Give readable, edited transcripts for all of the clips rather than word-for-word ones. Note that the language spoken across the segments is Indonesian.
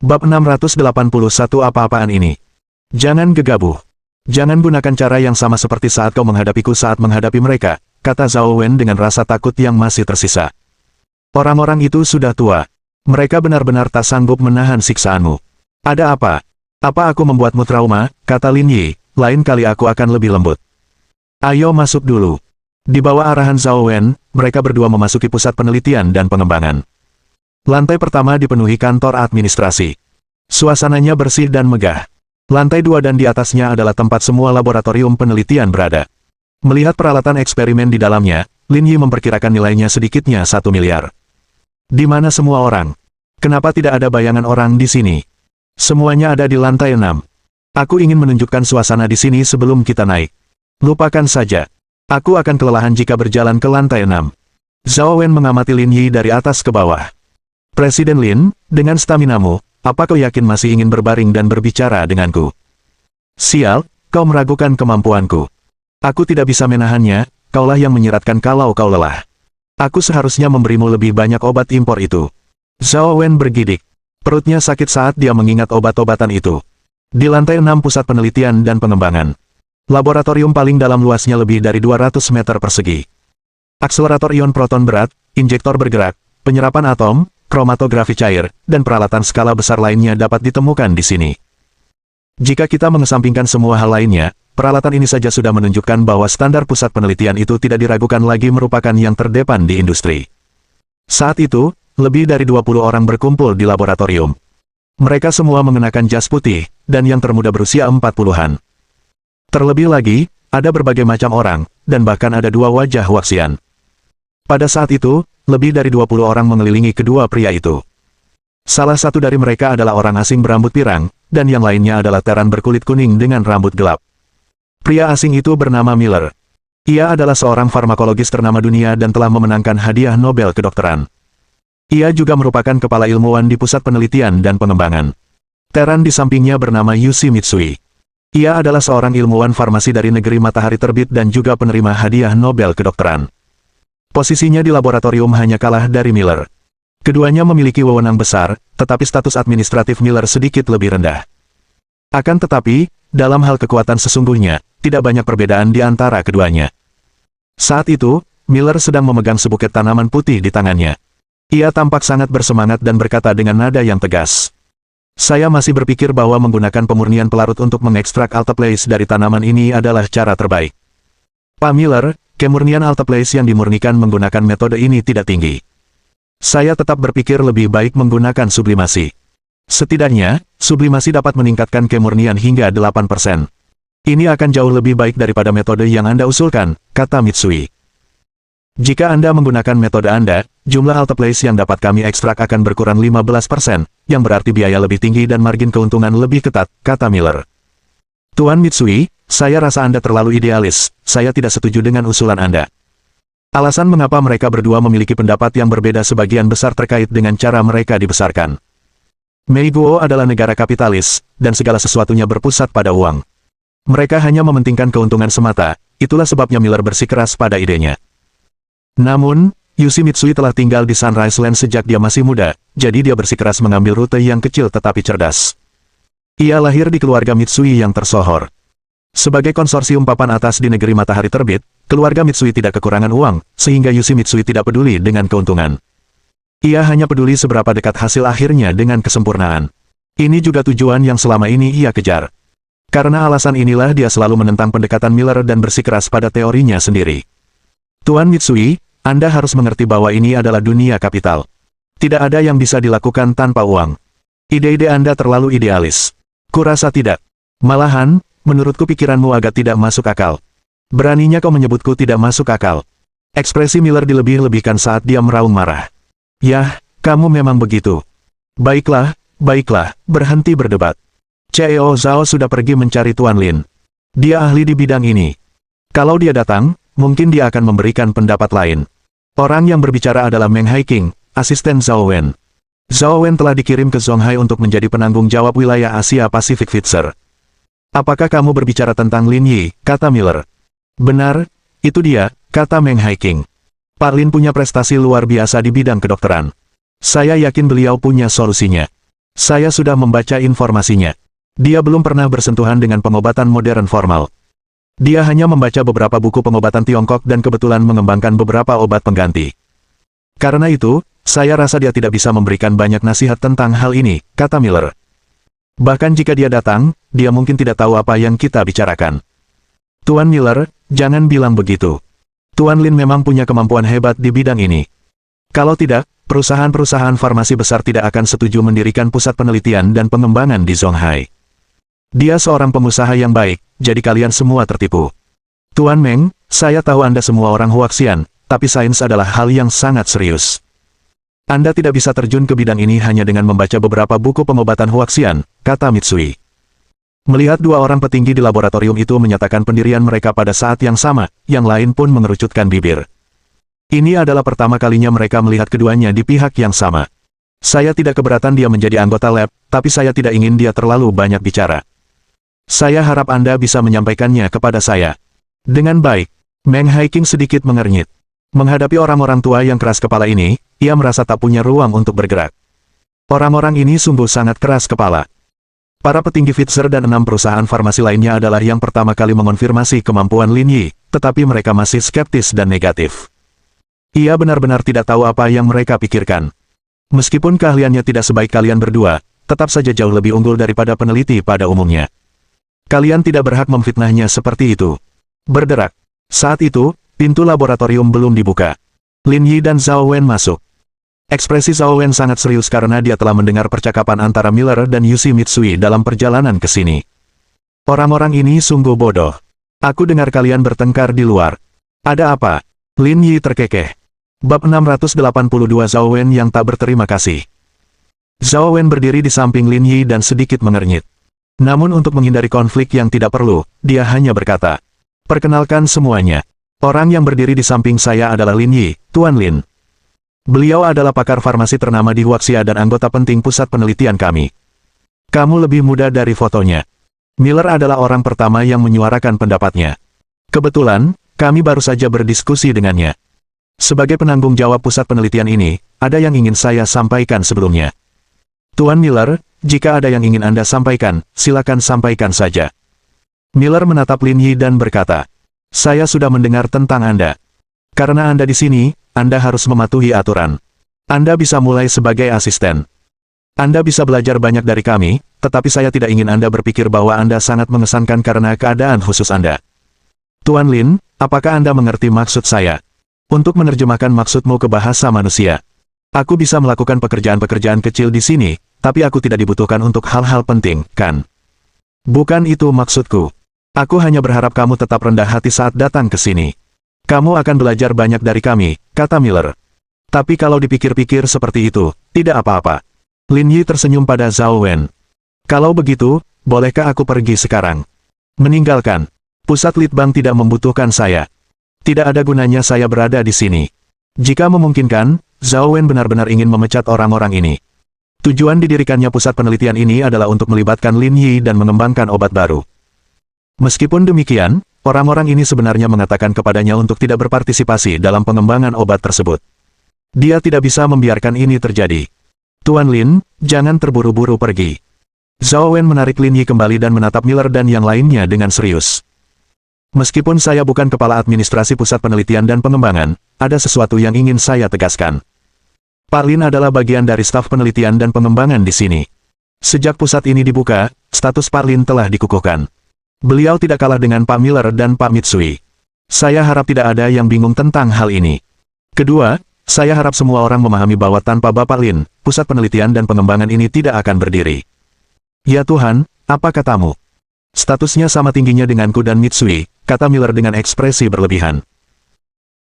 Bab 681 apa-apaan ini? Jangan gegabah. Jangan gunakan cara yang sama seperti saat kau menghadapiku saat menghadapi mereka, kata Zhao Wen dengan rasa takut yang masih tersisa. Orang-orang itu sudah tua. Mereka benar-benar tak sanggup menahan siksaanmu. Ada apa? Apa aku membuatmu trauma, kata Lin Yi, lain kali aku akan lebih lembut. Ayo masuk dulu. Di bawah arahan Zhao Wen, mereka berdua memasuki pusat penelitian dan pengembangan. Lantai pertama dipenuhi kantor administrasi. Suasananya bersih dan megah. Lantai 2 dan di atasnya adalah tempat semua laboratorium penelitian berada. Melihat peralatan eksperimen di dalamnya, Lin Yi memperkirakan nilainya sedikitnya 1 miliar. Di mana semua orang? Kenapa tidak ada bayangan orang di sini? Semuanya ada di lantai 6. Aku ingin menunjukkan suasana di sini sebelum kita naik. Lupakan saja. Aku akan kelelahan jika berjalan ke lantai 6. Zhao Wen mengamati Lin Yi dari atas ke bawah. Presiden Lin, dengan staminamu, apa kau yakin masih ingin berbaring dan berbicara denganku? Sial, kau meragukan kemampuanku. Aku tidak bisa menahannya, kaulah yang menyiratkan kalau kau lelah. Aku seharusnya memberimu lebih banyak obat impor itu. Zhao Wen bergidik. Perutnya sakit saat dia mengingat obat-obatan itu. Di lantai 6 pusat penelitian dan pengembangan. Laboratorium paling dalam luasnya lebih dari 200 meter persegi. Akselerator ion proton berat, injektor bergerak, penyerapan atom, kromatografi cair, dan peralatan skala besar lainnya dapat ditemukan di sini. Jika kita mengesampingkan semua hal lainnya, peralatan ini saja sudah menunjukkan bahwa standar pusat penelitian itu tidak diragukan lagi merupakan yang terdepan di industri. Saat itu, lebih dari 20 orang berkumpul di laboratorium. Mereka semua mengenakan jas putih, dan yang termuda berusia 40-an. Terlebih lagi, ada berbagai macam orang, dan bahkan ada 2 wajah waksian. Pada saat itu, lebih dari 20 orang mengelilingi kedua pria itu. Salah satu dari mereka adalah orang asing berambut pirang, dan yang lainnya adalah teran berkulit kuning dengan rambut gelap. Pria asing itu bernama Miller. Ia adalah seorang farmakologis ternama dunia dan telah memenangkan hadiah Nobel kedokteran. Ia juga merupakan kepala ilmuwan di pusat penelitian dan pengembangan. Teran di sampingnya bernama Yushi Mitsui. Ia adalah seorang ilmuwan farmasi dari negeri matahari terbit dan juga penerima hadiah Nobel kedokteran. Posisinya di laboratorium hanya kalah dari Miller. Keduanya memiliki wewenang besar, tetapi status administratif Miller sedikit lebih rendah. Akan tetapi, dalam hal kekuatan sesungguhnya, tidak banyak perbedaan di antara keduanya. Saat itu, Miller sedang memegang sebuket tanaman putih di tangannya. Ia tampak sangat bersemangat dan berkata dengan nada yang tegas. Saya masih berpikir bahwa menggunakan pemurnian pelarut untuk mengekstrak alteplase dari tanaman ini adalah cara terbaik. Pak Miller, kemurnian alteplase yang dimurnikan menggunakan metode ini tidak tinggi. Saya tetap berpikir lebih baik menggunakan sublimasi. Setidaknya, sublimasi dapat meningkatkan kemurnian hingga 8%. Ini akan jauh lebih baik daripada metode yang Anda usulkan, kata Mitsui. Jika Anda menggunakan metode Anda, jumlah alteplase yang dapat kami ekstrak akan berkurang 15%, yang berarti biaya lebih tinggi dan margin keuntungan lebih ketat, kata Miller. Tuan Mitsui, saya rasa Anda terlalu idealis, saya tidak setuju dengan usulan Anda. Alasan mengapa mereka berdua memiliki pendapat yang berbeda sebagian besar terkait dengan cara mereka dibesarkan. Meiguo adalah negara kapitalis, dan segala sesuatunya berpusat pada uang. Mereka hanya mementingkan keuntungan semata, itulah sebabnya Miller bersikeras pada idenya. Namun, Yushi Mitsui telah tinggal di Sunrise Land sejak dia masih muda, jadi dia bersikeras mengambil rute yang kecil tetapi cerdas. Ia lahir di keluarga Mitsui yang tersohor. Sebagai konsorsium papan atas di negeri matahari terbit, keluarga Mitsui tidak kekurangan uang, sehingga Yushi Mitsui tidak peduli dengan keuntungan. Ia hanya peduli seberapa dekat hasil akhirnya dengan kesempurnaan. Ini juga tujuan yang selama ini ia kejar. Karena alasan inilah dia selalu menentang pendekatan Miller dan bersikeras pada teorinya sendiri. Tuan Mitsui, Anda harus mengerti bahwa ini adalah dunia kapital. Tidak ada yang bisa dilakukan tanpa uang. Ide-ide Anda terlalu idealis. Kurasa tidak. Malahan, menurutku pikiranmu agak tidak masuk akal. Beraninya kau menyebutku tidak masuk akal. Ekspresi Miller dilebih-lebihkan saat dia meraung marah. Yah, kamu memang begitu. Baiklah, berhenti berdebat. CEO Zhao sudah pergi mencari Tuan Lin. Dia ahli di bidang ini. Kalau dia datang, mungkin dia akan memberikan pendapat lain. Orang yang berbicara adalah Meng Haiqing, asisten Zhao Wen. Zhao Wen telah dikirim ke Zonghai untuk menjadi penanggung jawab wilayah Asia Pasifik Fitzer. Apakah kamu berbicara tentang Lin Yi, kata Miller. Benar, itu dia, kata Meng Haiqing. Pak Lin punya prestasi luar biasa di bidang kedokteran. Saya yakin beliau punya solusinya. Saya sudah membaca informasinya. Dia belum pernah bersentuhan dengan pengobatan modern formal. Dia hanya membaca beberapa buku pengobatan Tiongkok dan kebetulan mengembangkan beberapa obat pengganti. Karena itu, saya rasa dia tidak bisa memberikan banyak nasihat tentang hal ini, kata Miller. Bahkan jika dia datang, dia mungkin tidak tahu apa yang kita bicarakan. Tuan Miller, jangan bilang begitu. Tuan Lin memang punya kemampuan hebat di bidang ini. Kalau tidak, perusahaan-perusahaan farmasi besar tidak akan setuju mendirikan pusat penelitian dan pengembangan di Zonghai. Dia seorang pengusaha yang baik, jadi kalian semua tertipu. Tuan Meng, saya tahu Anda semua orang Huaxian, tapi sains adalah hal yang sangat serius. Anda tidak bisa terjun ke bidang ini hanya dengan membaca beberapa buku pengobatan Huaxian, kata Mitsui. Melihat dua orang petinggi di laboratorium itu menyatakan pendirian mereka pada saat yang sama, yang lain pun mengerucutkan bibir. Ini adalah pertama kalinya mereka melihat keduanya di pihak yang sama. Saya tidak keberatan dia menjadi anggota lab, tapi saya tidak ingin dia terlalu banyak bicara. Saya harap Anda bisa menyampaikannya kepada saya. Dengan baik, Meng Haiking sedikit mengernyit. Menghadapi orang-orang tua yang keras kepala ini, ia merasa tak punya ruang untuk bergerak. Orang-orang ini sungguh sangat keras kepala. Para petinggi Pfizer dan 6 perusahaan farmasi lainnya adalah yang pertama kali mengonfirmasi kemampuan Lin Yi, tetapi mereka masih skeptis dan negatif. Ia benar-benar tidak tahu apa yang mereka pikirkan. Meskipun keahliannya tidak sebaik kalian berdua, tetap saja jauh lebih unggul daripada peneliti pada umumnya. Kalian tidak berhak memfitnahnya seperti itu. Berderak. Saat itu, pintu laboratorium belum dibuka. Lin Yi dan Zhao Wen masuk. Ekspresi Zhao Wen sangat serius karena dia telah mendengar percakapan antara Miller dan Yushi Mitsui dalam perjalanan ke sini. Orang-orang ini sungguh bodoh. Aku dengar kalian bertengkar di luar. Ada apa? Lin Yi terkekeh. Bab 682 Zhao Wen yang tak berterima kasih. Zhao Wen berdiri di samping Lin Yi dan sedikit mengernyit. Namun untuk menghindari konflik yang tidak perlu, dia hanya berkata, "Perkenalkan semuanya. Orang yang berdiri di samping saya adalah Lin Yi, Tuan Lin. Beliau adalah pakar farmasi ternama di Huaxia dan anggota penting pusat penelitian kami. Kamu lebih muda dari fotonya." Miller adalah orang pertama yang menyuarakan pendapatnya. Kebetulan, kami baru saja berdiskusi dengannya. Sebagai penanggung jawab pusat penelitian ini, ada yang ingin saya sampaikan sebelumnya. Tuan Miller, jika ada yang ingin Anda sampaikan, silakan sampaikan saja. Miller menatap Lin Yi dan berkata, "Saya sudah mendengar tentang Anda. Karena Anda di sini, Anda harus mematuhi aturan. Anda bisa mulai sebagai asisten. Anda bisa belajar banyak dari kami, tetapi saya tidak ingin Anda berpikir bahwa Anda sangat mengesankan karena keadaan khusus Anda. Tuan Lin, apakah Anda mengerti maksud saya? Untuk menerjemahkan maksudmu ke bahasa manusia. Aku bisa melakukan pekerjaan-pekerjaan kecil di sini, tapi aku tidak dibutuhkan untuk hal-hal penting, kan? Bukan itu maksudku. Aku hanya berharap kamu tetap rendah hati saat datang ke sini. Kamu akan belajar banyak dari kami," kata Miller. Tapi kalau dipikir-pikir seperti itu, tidak apa-apa. Lin Yi tersenyum pada Zhao Wen. "Kalau begitu, bolehkah aku pergi sekarang? Meninggalkan. Pusat Litbang tidak membutuhkan saya. Tidak ada gunanya saya berada di sini. Jika memungkinkan, Zhao Wen benar-benar ingin memecat orang-orang ini. Tujuan didirikannya pusat penelitian ini adalah untuk melibatkan Lin Yi dan mengembangkan obat baru. Meskipun demikian, orang-orang ini sebenarnya mengatakan kepadanya untuk tidak berpartisipasi dalam pengembangan obat tersebut. Dia tidak bisa membiarkan ini terjadi. Tuan Lin, jangan terburu-buru pergi." Zhao Wen menarik Lin Yi kembali dan menatap Miller dan yang lainnya dengan serius. "Meskipun saya bukan kepala administrasi pusat penelitian dan pengembangan, ada sesuatu yang ingin saya tegaskan. Pak Lin adalah bagian dari staf penelitian dan pengembangan di sini. Sejak pusat ini dibuka, status Pak Lin telah dikukuhkan. Beliau tidak kalah dengan Pak Miller dan Pak Mitsui. Saya harap tidak ada yang bingung tentang hal ini. Kedua, saya harap semua orang memahami bahwa tanpa Bapak Lin, pusat penelitian dan pengembangan ini tidak akan berdiri." "Ya Tuhan, apa katamu?" "Statusnya sama tingginya denganku dan Mitsui," kata Miller dengan ekspresi berlebihan.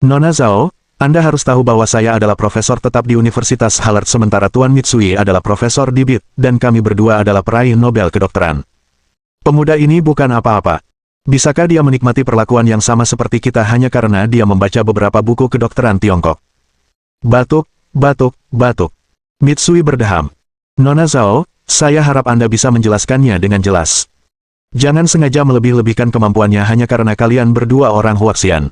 "Nona Zhao, Anda harus tahu bahwa saya adalah profesor tetap di Universitas Hallard sementara Tuan Mitsui adalah profesor di BIT, dan kami berdua adalah peraih Nobel kedokteran. Pemuda ini bukan apa-apa. Bisakah dia menikmati perlakuan yang sama seperti kita hanya karena dia membaca beberapa buku kedokteran Tiongkok?" Batuk, batuk, batuk. Mitsui berdeham. "Nona Zhao, saya harap Anda bisa menjelaskannya dengan jelas. Jangan sengaja melebih-lebihkan kemampuannya hanya karena kalian berdua orang Huaxian.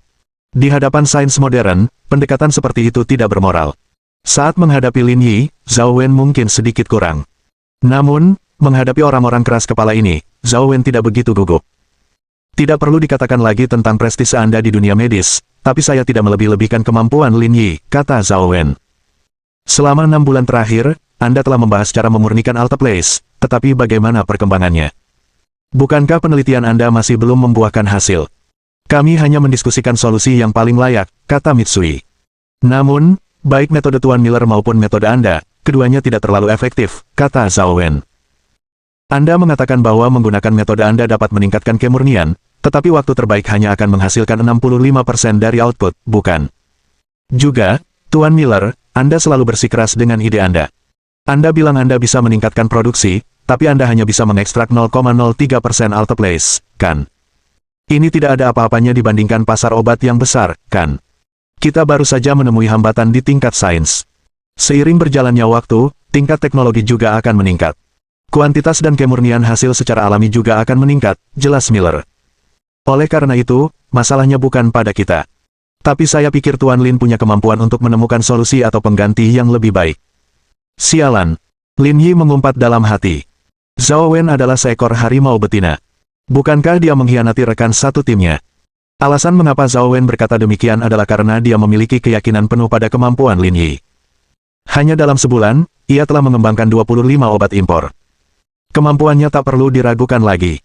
Di hadapan sains modern, pendekatan seperti itu tidak bermoral. Saat menghadapi Lin Yi, Zhao Wen mungkin sedikit kurang. Namun, menghadapi orang-orang keras kepala ini, Zhao Wen tidak begitu gugup. Tidak perlu dikatakan lagi tentang prestise Anda di dunia medis, tapi saya tidak melebih-lebihkan kemampuan Lin Yi, kata Zhao Wen. Selama 6 bulan terakhir, Anda telah membahas cara memurnikan Alteplase, tetapi bagaimana perkembangannya? Bukankah penelitian Anda masih belum membuahkan hasil? Kami hanya mendiskusikan solusi yang paling layak, kata Mitsui. Namun, baik metode Tuan Miller maupun metode Anda, keduanya tidak terlalu efektif, kata Zhao Wen. Anda mengatakan bahwa menggunakan metode Anda dapat meningkatkan kemurnian, tetapi waktu terbaik hanya akan menghasilkan 65% dari output, bukan? Juga, Tuan Miller, Anda selalu bersikeras dengan ide Anda. Anda bilang Anda bisa meningkatkan produksi, tapi Anda hanya bisa mengekstrak 0,03% Alteplase, kan? Ini tidak ada apa-apanya dibandingkan pasar obat yang besar, kan? Kita baru saja menemui hambatan di tingkat sains. Seiring berjalannya waktu, tingkat teknologi juga akan meningkat. Kuantitas dan kemurnian hasil secara alami juga akan meningkat, jelas Miller. Oleh karena itu, masalahnya bukan pada kita. Tapi saya pikir Tuan Lin punya kemampuan untuk menemukan solusi atau pengganti yang lebih baik. Sialan. Lin Yi mengumpat dalam hati. Zhao Wen adalah seekor harimau betina. Bukankah dia mengkhianati rekan satu timnya? Alasan mengapa Zhao Wen berkata demikian adalah karena dia memiliki keyakinan penuh pada kemampuan Lin Yi. Hanya dalam sebulan, ia telah mengembangkan 25 obat impor. Kemampuannya tak perlu diragukan lagi.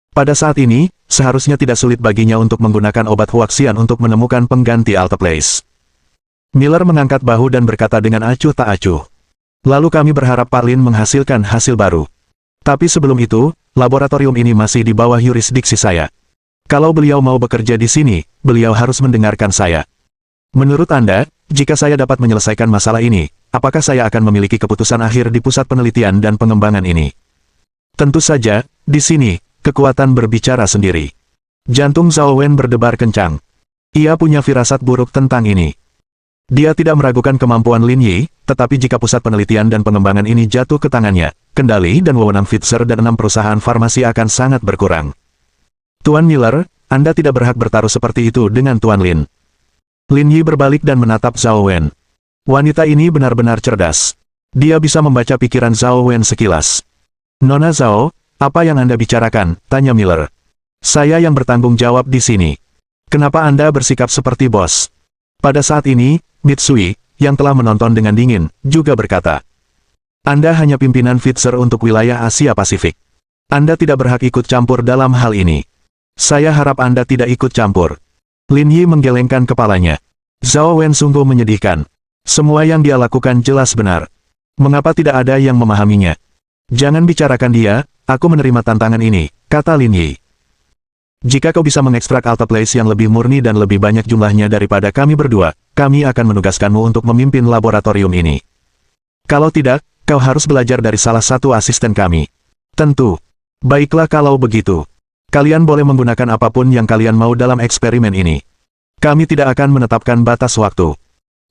Pada saat ini, seharusnya tidak sulit baginya untuk menggunakan obat Huaxian untuk menemukan pengganti Alteplase. Miller mengangkat bahu dan berkata dengan acuh tak acuh. Lalu kami berharap Pak Lin menghasilkan hasil baru. Tapi sebelum itu, laboratorium ini masih di bawah yurisdiksi saya. Kalau beliau mau bekerja di sini, beliau harus mendengarkan saya. Menurut Anda, jika saya dapat menyelesaikan masalah ini, apakah saya akan memiliki keputusan akhir di pusat penelitian dan pengembangan ini? Tentu saja, di sini, kekuatan berbicara sendiri. Jantung Zhao Wen berdebar kencang. Ia punya firasat buruk tentang ini. Dia tidak meragukan kemampuan Lin Yi, tetapi jika pusat penelitian dan pengembangan ini jatuh ke tangannya, kendali dan wewenang Pfizer dan 6 perusahaan farmasi akan sangat berkurang. Tuan Miller, Anda tidak berhak bertaruh seperti itu dengan Tuan Lin. Lin Yi berbalik dan menatap Zhao Wen. Wanita ini benar-benar cerdas. Dia bisa membaca pikiran Zhao Wen sekilas. Nona Zhao, apa yang Anda bicarakan? Tanya Miller. Saya yang bertanggung jawab di sini. Kenapa Anda bersikap seperti bos? Pada saat ini, Mitsui, yang telah menonton dengan dingin, juga berkata. Anda hanya pimpinan Pfizer untuk wilayah Asia Pasifik. Anda tidak berhak ikut campur dalam hal ini. Saya harap Anda tidak ikut campur. Lin Yi menggelengkan kepalanya. Zhao Wen sungguh menyedihkan. Semua yang dia lakukan jelas benar. Mengapa tidak ada yang memahaminya? Jangan bicarakan dia, aku menerima tantangan ini, kata Lin Yi. Jika kau bisa mengekstrak Alteplase yang lebih murni dan lebih banyak jumlahnya daripada kami berdua, kami akan menugaskanmu untuk memimpin laboratorium ini. Kalau tidak, kau harus belajar dari salah satu asisten kami. Tentu. Baiklah kalau begitu. Kalian boleh menggunakan apapun yang kalian mau dalam eksperimen ini. Kami tidak akan menetapkan batas waktu.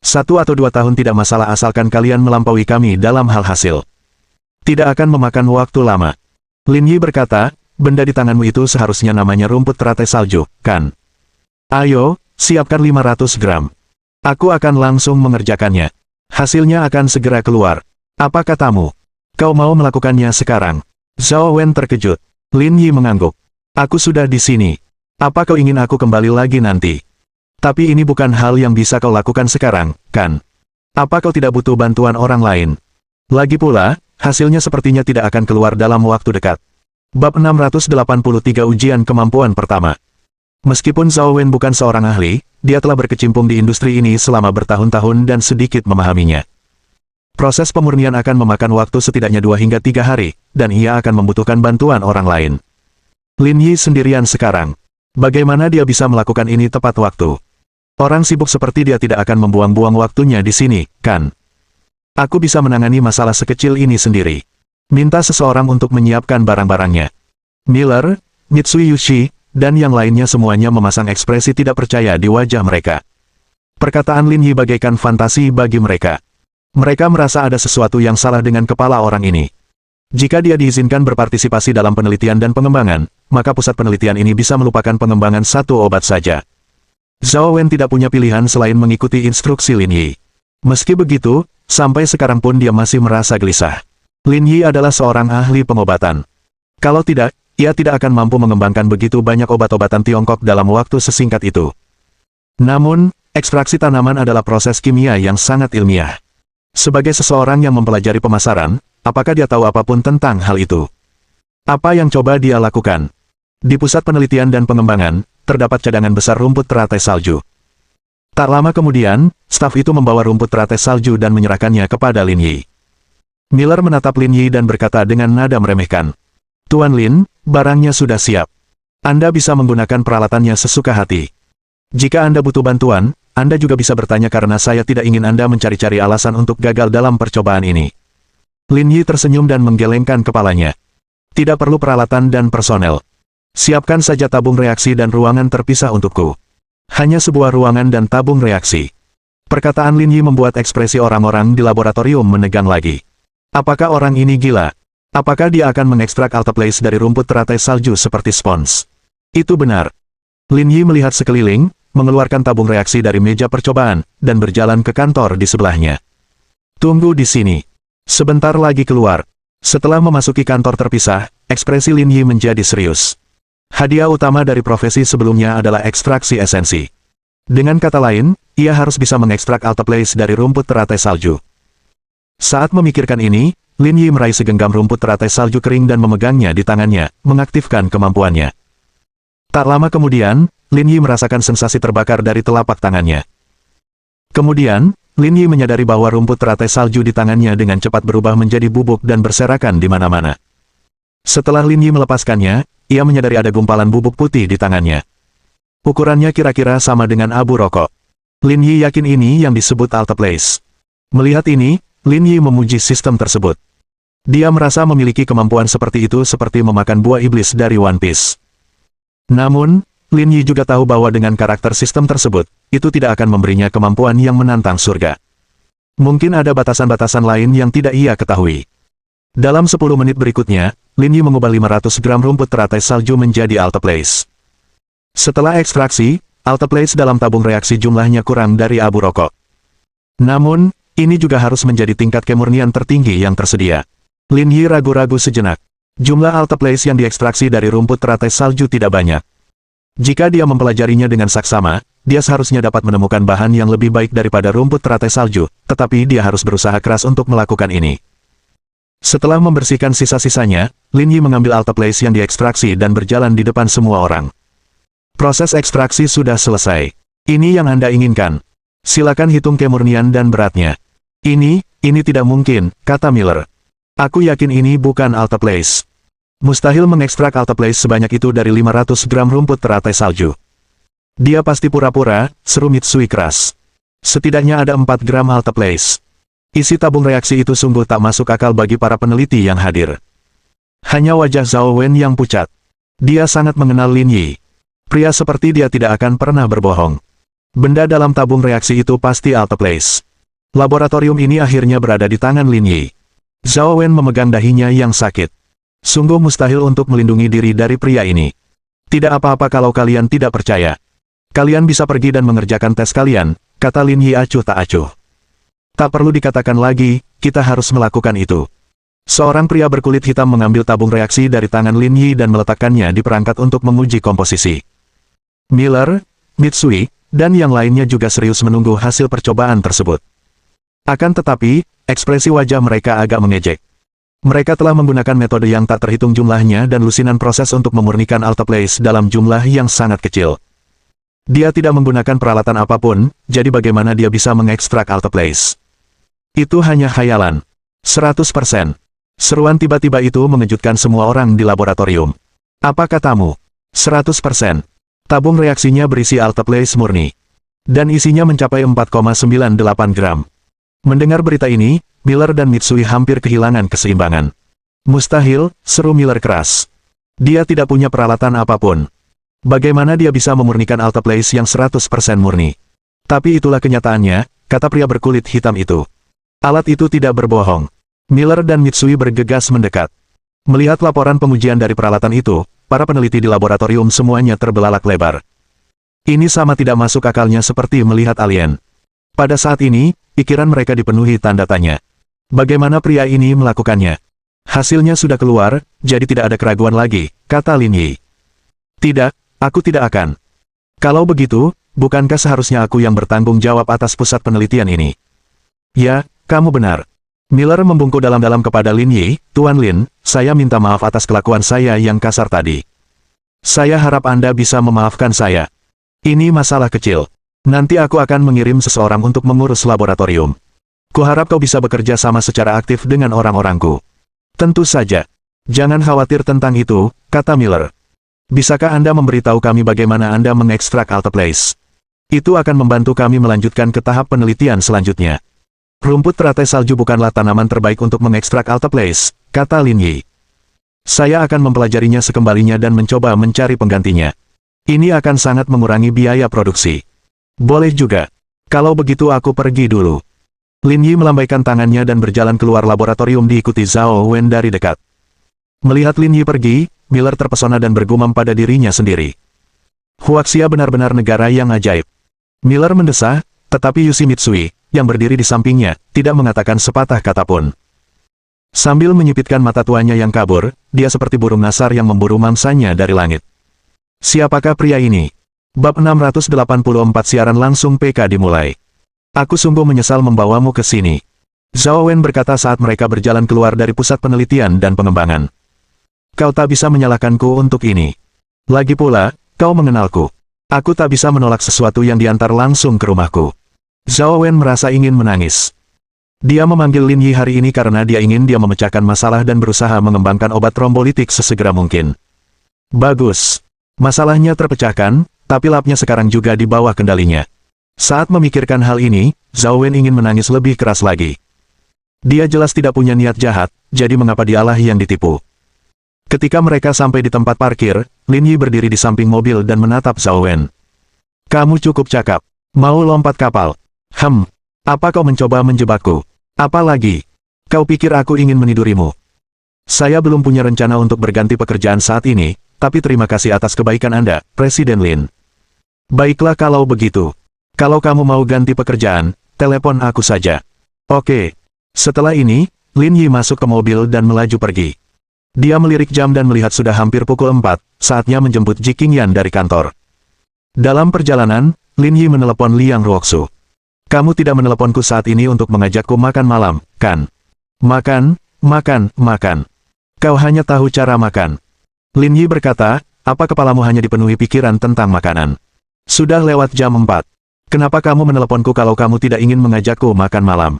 1 atau 2 tahun tidak masalah asalkan kalian melampaui kami dalam hal hasil. Tidak akan memakan waktu lama. Lin Yi berkata, benda di tanganmu itu seharusnya namanya rumput teratai salju, kan? Ayo, siapkan 500 gram. Aku akan langsung mengerjakannya. Hasilnya akan segera keluar. Apa katamu? Kau mau melakukannya sekarang? Zhao Wen terkejut. Lin Yi mengangguk. Aku sudah di sini. Apa kau ingin aku kembali lagi nanti? Tapi ini bukan hal yang bisa kau lakukan sekarang, kan? Apa kau tidak butuh bantuan orang lain? Lagi pula, hasilnya sepertinya tidak akan keluar dalam waktu dekat. Bab 683 Ujian Kemampuan Pertama. Meskipun Zhao Wen bukan seorang ahli, dia telah berkecimpung di industri ini selama bertahun-tahun dan sedikit memahaminya. Proses pemurnian akan memakan waktu setidaknya 2 hingga 3 hari, dan ia akan membutuhkan bantuan orang lain. Lin Yi sendirian sekarang. Bagaimana dia bisa melakukan ini tepat waktu? Orang sibuk seperti dia tidak akan membuang-buang waktunya di sini, kan? Aku bisa menangani masalah sekecil ini sendiri. Minta seseorang untuk menyiapkan barang-barangnya. Miller, Mitsui Yushi, dan yang lainnya semuanya memasang ekspresi tidak percaya di wajah mereka. Perkataan Lin Yi bagaikan fantasi bagi mereka. Mereka merasa ada sesuatu yang salah dengan kepala orang ini. Jika dia diizinkan berpartisipasi dalam penelitian dan pengembangan, maka pusat penelitian ini bisa melupakan pengembangan satu obat saja. Zhao Wen tidak punya pilihan selain mengikuti instruksi Lin Yi. Meski begitu, sampai sekarang pun dia masih merasa gelisah. Lin Yi adalah seorang ahli pengobatan. Kalau tidak, ia tidak akan mampu mengembangkan begitu banyak obat-obatan Tiongkok dalam waktu sesingkat itu. Namun, ekstraksi tanaman adalah proses kimia yang sangat ilmiah. Sebagai seseorang yang mempelajari pemasaran, apakah dia tahu apapun tentang hal itu? Apa yang coba dia lakukan? Di pusat penelitian dan pengembangan, terdapat cadangan besar rumput teratai salju. Tak lama kemudian, staf itu membawa rumput teratai salju dan menyerahkannya kepada Lin Yi. Miller menatap Lin Yi dan berkata dengan nada meremehkan, "Tuan Lin, barangnya sudah siap. Anda bisa menggunakan peralatannya sesuka hati. Jika Anda butuh bantuan, Anda juga bisa bertanya karena saya tidak ingin Anda mencari-cari alasan untuk gagal dalam percobaan ini." Lin Yi tersenyum dan menggelengkan kepalanya. "Tidak perlu peralatan dan personel. Siapkan saja tabung reaksi dan ruangan terpisah untukku. Hanya sebuah ruangan dan tabung reaksi." Perkataan Lin Yi membuat ekspresi orang-orang di laboratorium menegang lagi. Apakah orang ini gila? Apakah dia akan mengekstrak alteplase dari rumput teratai salju seperti spons? Itu benar. Lin Yi melihat sekeliling, mengeluarkan tabung reaksi dari meja percobaan, dan berjalan ke kantor di sebelahnya. "Tunggu di sini. Sebentar lagi keluar." Setelah memasuki kantor terpisah, ekspresi Lin Yi menjadi serius. Hadiah utama dari profesi sebelumnya adalah ekstraksi esensi. Dengan kata lain, ia harus bisa mengekstrak alteplase dari rumput teratai salju. Saat memikirkan ini, Lin Yi meraih segenggam rumput teratai salju kering dan memegangnya di tangannya, mengaktifkan kemampuannya. Tak lama kemudian, Lin Yi merasakan sensasi terbakar dari telapak tangannya. Kemudian, Lin Yi menyadari bahwa rumput teratai salju di tangannya dengan cepat berubah menjadi bubuk dan berserakan di mana-mana. Setelah Lin Yi melepaskannya, ia menyadari ada gumpalan bubuk putih di tangannya. Ukurannya kira-kira sama dengan abu rokok. Lin Yi yakin ini yang disebut alteplase. Melihat ini, Lin Yi memuji sistem tersebut. Dia merasa memiliki kemampuan seperti itu seperti memakan buah iblis dari One Piece. Namun, Lin Yi juga tahu bahwa dengan karakter sistem tersebut, itu tidak akan memberinya kemampuan yang menantang surga. Mungkin ada batasan-batasan lain yang tidak ia ketahui. Dalam 10 menit berikutnya, Lin Yi mengubah 500 gram rumput teratai salju menjadi alteplase. Setelah ekstraksi, alteplase dalam tabung reaksi jumlahnya kurang dari abu rokok. Namun, ini juga harus menjadi tingkat kemurnian tertinggi yang tersedia. Lin Yi ragu-ragu sejenak. Jumlah alteplase yang diekstraksi dari rumput teratai salju tidak banyak. Jika dia mempelajarinya dengan saksama, dia seharusnya dapat menemukan bahan yang lebih baik daripada rumput teratai salju, tetapi dia harus berusaha keras untuk melakukan ini. Setelah membersihkan sisa-sisanya, Lin Yi mengambil alteplase yang diekstraksi dan berjalan di depan semua orang. "Proses ekstraksi sudah selesai. Ini yang Anda inginkan. Silakan hitung kemurnian dan beratnya." Ini tidak mungkin," kata Miller. "Aku yakin ini bukan alteplase. Mustahil mengekstrak alteplase sebanyak itu dari 500 gram rumput teratai salju." "Dia pasti pura-pura," seru Mitsui keras. "Setidaknya ada 4 gram alteplase." Isi tabung reaksi itu sungguh tak masuk akal bagi para peneliti yang hadir. Hanya wajah Zhao Wen yang pucat. Dia sangat mengenal Lin Yi. Pria seperti dia tidak akan pernah berbohong. Benda dalam tabung reaksi itu pasti alteplase. Laboratorium ini akhirnya berada di tangan Lin Yi. Zhao Wen memegang dahinya yang sakit. Sungguh mustahil untuk melindungi diri dari pria ini. "Tidak apa-apa kalau kalian tidak percaya. Kalian bisa pergi dan mengerjakan tes kalian," kata Lin Yi acuh tak acuh. "Tak perlu dikatakan lagi, kita harus melakukan itu." Seorang pria berkulit hitam mengambil tabung reaksi dari tangan Lin Yi dan meletakkannya di perangkat untuk menguji komposisi. Miller, Mitsui, dan yang lainnya juga serius menunggu hasil percobaan tersebut. Akan tetapi, ekspresi wajah mereka agak mengejek. Mereka telah menggunakan metode yang tak terhitung jumlahnya dan lusinan proses untuk memurnikan alteplase dalam jumlah yang sangat kecil. Dia tidak menggunakan peralatan apapun, jadi bagaimana dia bisa mengekstrak alteplase? Itu hanya khayalan. 100%. Seruan tiba-tiba itu mengejutkan semua orang di laboratorium. "Apa katamu?" 100%. Tabung reaksinya berisi alteplase murni. Dan isinya mencapai 4,98 gram. Mendengar berita ini, Miller dan Mitsui hampir kehilangan keseimbangan. "Mustahil," seru Miller keras. "Dia tidak punya peralatan apapun. Bagaimana dia bisa memurnikan alteplase yang 100% murni?" "Tapi itulah kenyataannya," kata pria berkulit hitam itu. "Alat itu tidak berbohong." Miller dan Mitsui bergegas mendekat. Melihat laporan pengujian dari peralatan itu, para peneliti di laboratorium semuanya terbelalak lebar. Ini sama tidak masuk akalnya seperti melihat alien. Pada saat ini, pikiran mereka dipenuhi tanda tanya. Bagaimana pria ini melakukannya? Hasilnya sudah keluar, jadi tidak ada keraguan lagi, kata Lin Yi. Tidak, aku tidak akan. Kalau begitu, bukankah seharusnya aku yang bertanggung jawab atas pusat penelitian ini? Ya, kamu benar. Miller membungkuk dalam-dalam kepada Lin Yi, Tuan Lin, saya minta maaf atas kelakuan saya yang kasar tadi. Saya harap Anda bisa memaafkan saya. Ini masalah kecil. Nanti aku akan mengirim seseorang untuk mengurus laboratorium. Kuharap kau bisa bekerja sama secara aktif dengan orang-orangku. Tentu saja. Jangan khawatir tentang itu, kata Miller. Bisakah Anda memberitahu kami bagaimana Anda mengekstrak alteplase? Itu akan membantu kami melanjutkan ke tahap penelitian selanjutnya. Rumput teratai salju bukanlah tanaman terbaik untuk mengekstrak alteplase, kata Lin Yi. Saya akan mempelajarinya sekembalinya dan mencoba mencari penggantinya. Ini akan sangat mengurangi biaya produksi. Boleh juga. Kalau begitu aku pergi dulu. Lin Yi melambaikan tangannya dan berjalan keluar laboratorium diikuti Zhao Wen dari dekat. Melihat Lin Yi pergi, Miller terpesona dan bergumam pada dirinya sendiri. Huaxia benar-benar negara yang ajaib. Miller mendesah, tetapi Yoshimitsui, yang berdiri di sampingnya, tidak mengatakan sepatah kata pun. Sambil menyipitkan mata tuanya yang kabur, dia seperti burung nasar yang memburu mangsanya dari langit. Siapakah pria ini? Bab 684 siaran langsung PK dimulai. Aku sungguh menyesal membawamu ke sini. Zhao Wen berkata saat mereka berjalan keluar dari pusat penelitian dan pengembangan. Kau tak bisa menyalahkanku untuk ini. Lagi pula, kau mengenalku. Aku tak bisa menolak sesuatu yang diantar langsung ke rumahku. Zhao Wen merasa ingin menangis. Dia memanggil Lin Yi hari ini karena dia ingin dia memecahkan masalah dan berusaha mengembangkan obat trombolitik sesegera mungkin. Bagus. Masalahnya terpecahkan, tapi lapnya sekarang juga di bawah kendalinya. Saat memikirkan hal ini, Zhao Wen ingin menangis lebih keras lagi. Dia jelas tidak punya niat jahat, jadi mengapa dialah yang ditipu? Ketika mereka sampai di tempat parkir, Lin Yi berdiri di samping mobil dan menatap Zhao Wen. Kamu cukup cakap. Mau lompat kapal? Apa kau mencoba menjebakku? Apa lagi? Kau pikir aku ingin menidurimu? Saya belum punya rencana untuk berganti pekerjaan saat ini, tapi terima kasih atas kebaikan Anda, Presiden Lin. Baiklah kalau begitu. Kalau kamu mau ganti pekerjaan, telepon aku saja. Oke. Setelah ini, Lin Yi masuk ke mobil dan melaju pergi. Dia melirik jam dan melihat sudah hampir pukul 4, saatnya menjemput Ji Qingyan dari kantor. Dalam perjalanan, Lin Yi menelepon Liang Ruoxu. Kamu tidak meneleponku saat ini untuk mengajakku makan malam, kan? Makan. Kau hanya tahu cara makan. Lin Yi berkata, apa kepalamu hanya dipenuhi pikiran tentang makanan? Sudah lewat jam 4. Kenapa kamu meneleponku kalau kamu tidak ingin mengajakku makan malam?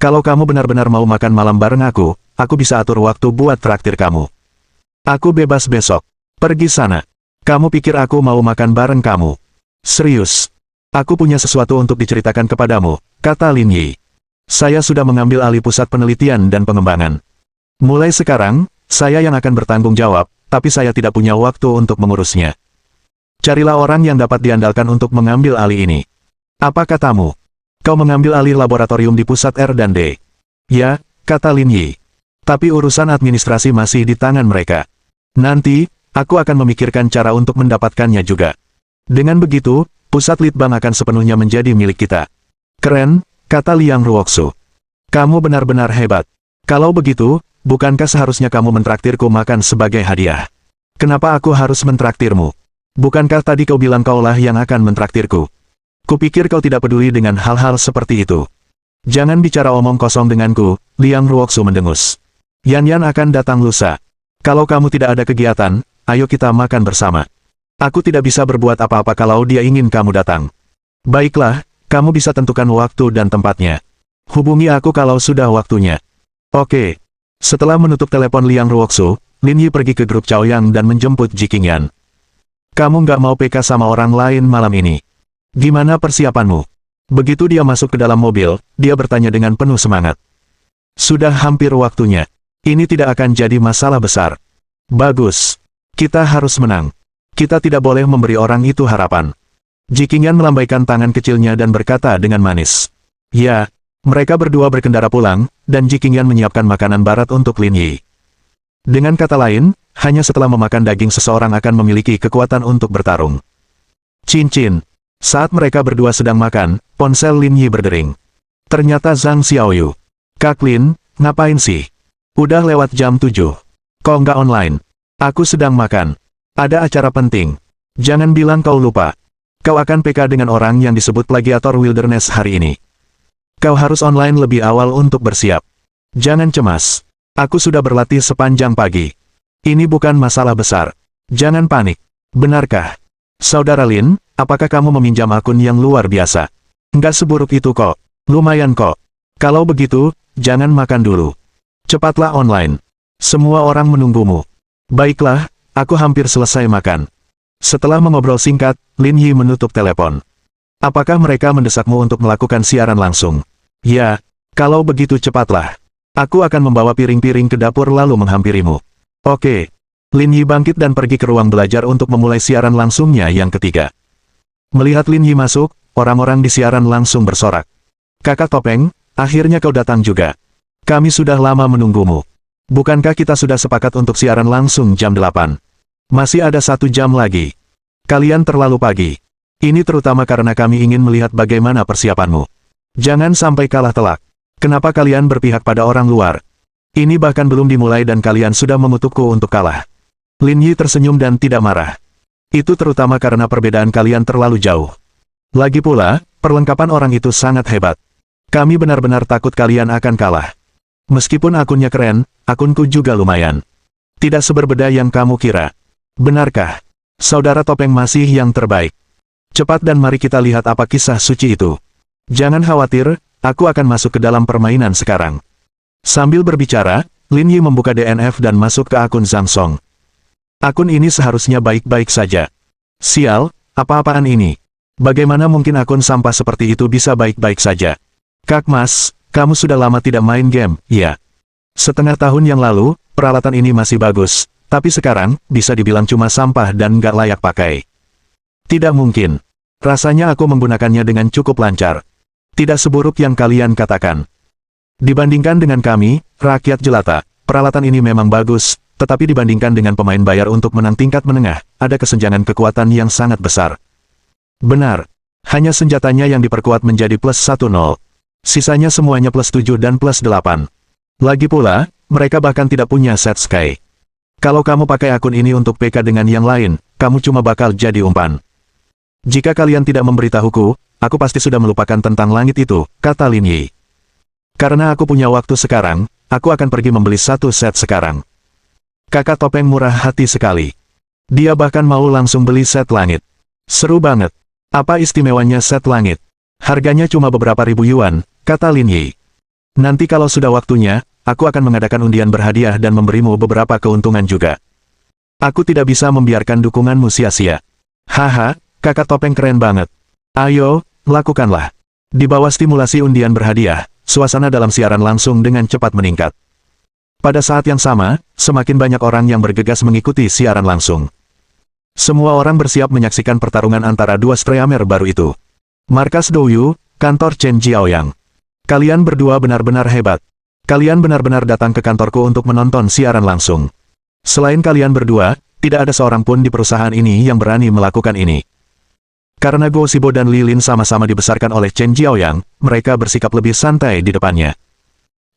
Kalau kamu benar-benar mau makan malam bareng aku bisa atur waktu buat traktir kamu. Aku bebas besok. Pergi sana. Kamu pikir aku mau makan bareng kamu? Serius. Aku punya sesuatu untuk diceritakan kepadamu, kata Lin Yi. Saya sudah mengambil alih pusat penelitian dan pengembangan. Mulai sekarang, saya yang akan bertanggung jawab, tapi saya tidak punya waktu untuk mengurusnya. Carilah orang yang dapat diandalkan untuk mengambil alih ini. Apa katamu? Kau mengambil alih laboratorium di pusat R&D. Ya, kata Lin Yi. Tapi urusan administrasi masih di tangan mereka. Nanti, aku akan memikirkan cara untuk mendapatkannya juga. Dengan begitu, pusat litbang akan sepenuhnya menjadi milik kita. Keren, kata Liang Ruoxu. Kamu benar-benar hebat. Kalau begitu, bukankah seharusnya kamu mentraktirku makan sebagai hadiah? Kenapa aku harus mentraktirmu? Bukankah tadi kau bilang kaulah yang akan mentraktirku? Kupikir kau tidak peduli dengan hal-hal seperti itu. Jangan bicara omong kosong denganku, Liang Ruoxu mendengus. Yan akan datang lusa. Kalau kamu tidak ada kegiatan, ayo kita makan bersama. Aku tidak bisa berbuat apa-apa kalau dia ingin kamu datang. Baiklah, kamu bisa tentukan waktu dan tempatnya. Hubungi aku kalau sudah waktunya. Oke. Setelah menutup telepon Liang Ruoxu, Lin Yi pergi ke grup Chaoyang dan menjemput Ji Qingyan. Kamu nggak mau PK sama orang lain malam ini? Gimana persiapanmu? Begitu dia masuk ke dalam mobil, dia bertanya dengan penuh semangat. Sudah hampir waktunya. Ini tidak akan jadi masalah besar. Bagus. Kita harus menang. Kita tidak boleh memberi orang itu harapan. Ji Qingyan melambaikan tangan kecilnya dan berkata dengan manis. Ya, mereka berdua berkendara pulang, dan Ji Qingyan menyiapkan makanan barat untuk Lin Yi. Dengan kata lain, hanya setelah memakan daging seseorang akan memiliki kekuatan untuk bertarung. Cincin. Saat mereka berdua sedang makan, ponsel Lin Yi berdering. Ternyata Zhang Xiaoyu. Kak Lin, ngapain sih? Udah lewat jam 7. Kok nggak online? Aku sedang makan. Ada acara penting. Jangan bilang kau lupa. Kau akan PK dengan orang yang disebut plagiator Wilderness hari ini. Kau harus online lebih awal untuk bersiap. Jangan cemas. Aku sudah berlatih sepanjang pagi. Ini bukan masalah besar. Jangan panik. Benarkah? Saudara Lin, apakah kamu meminjam akun yang luar biasa? Nggak seburuk itu kok. Lumayan kok. Kalau begitu, jangan makan dulu. Cepatlah online. Semua orang menunggumu. Baiklah, aku hampir selesai makan. Setelah mengobrol singkat, Lin Yi menutup telepon. Apakah mereka mendesakmu untuk melakukan siaran langsung? Ya, kalau begitu cepatlah. Aku akan membawa piring-piring ke dapur lalu menghampirimu. Oke. Lin Yi bangkit dan pergi ke ruang belajar untuk memulai siaran langsungnya yang ketiga. Melihat Lin Yi masuk, orang-orang di siaran langsung bersorak. Kakak Topeng, akhirnya kau datang juga. Kami sudah lama menunggumu. Bukankah kita sudah sepakat untuk siaran langsung jam 8? Masih ada 1 jam lagi. Kalian terlalu pagi. Ini terutama karena kami ingin melihat bagaimana persiapanmu. Jangan sampai kalah telak. Kenapa kalian berpihak pada orang luar? Ini bahkan belum dimulai dan kalian sudah mengutukku untuk kalah. Lin Yi tersenyum dan tidak marah. Itu terutama karena perbedaan kalian terlalu jauh. Lagi pula, perlengkapan orang itu sangat hebat. Kami benar-benar takut kalian akan kalah. Meskipun akunnya keren, akunku juga lumayan. Tidak seberbeda yang kamu kira. Benarkah? Saudara Topeng masih yang terbaik. Cepat dan mari kita lihat apa kisah suci itu. Jangan khawatir, aku akan masuk ke dalam permainan sekarang. Sambil berbicara, Lin Yi membuka DNF dan masuk ke akun Zhang Song. Akun ini seharusnya baik-baik saja. Sial, apa-apaan ini? Bagaimana mungkin akun sampah seperti itu bisa baik-baik saja? Kak Mas, kamu sudah lama tidak main game, ya? Setengah tahun yang lalu, peralatan ini masih bagus, tapi sekarang, bisa dibilang cuma sampah dan nggak layak pakai. Tidak mungkin. Rasanya aku menggunakannya dengan cukup lancar. Tidak seburuk yang kalian katakan. Dibandingkan dengan kami, rakyat jelata, peralatan ini memang bagus, tetapi dibandingkan dengan pemain bayar untuk menang tingkat menengah, ada kesenjangan kekuatan yang sangat besar. Benar. Hanya senjatanya yang diperkuat menjadi plus 1-0. Sisanya semuanya plus 7 dan plus 8. Lagi pula, mereka bahkan tidak punya set sky. Kalau kamu pakai akun ini untuk PK dengan yang lain, kamu cuma bakal jadi umpan. Jika kalian tidak memberitahuku, aku pasti sudah melupakan tentang langit itu, kata Lin Yi. Karena aku punya waktu sekarang, aku akan pergi membeli 1 set sekarang. Kakak Topeng murah hati sekali. Dia bahkan mau langsung beli set langit. Seru banget. Apa istimewanya set langit? Harganya cuma beberapa ribu yuan, kata Lin Yi. Nanti kalau sudah waktunya, aku akan mengadakan undian berhadiah dan memberimu beberapa keuntungan juga. Aku tidak bisa membiarkan dukunganmu sia-sia. Haha, kakak Topeng keren banget. Ayo, lakukanlah. Di bawah stimulasi undian berhadiah, suasana dalam siaran langsung dengan cepat meningkat. Pada saat yang sama, semakin banyak orang yang bergegas mengikuti siaran langsung. Semua orang bersiap menyaksikan pertarungan antara dua streamer baru itu. Markas Douyu, kantor Chen Jiaoyang. Kalian berdua benar-benar hebat. Kalian benar-benar datang ke kantorku untuk menonton siaran langsung. Selain kalian berdua, tidak ada seorang pun di perusahaan ini yang berani melakukan ini. Karena Guo Xibo dan Li Lin sama-sama dibesarkan oleh Chen Jiaoyang, mereka bersikap lebih santai di depannya.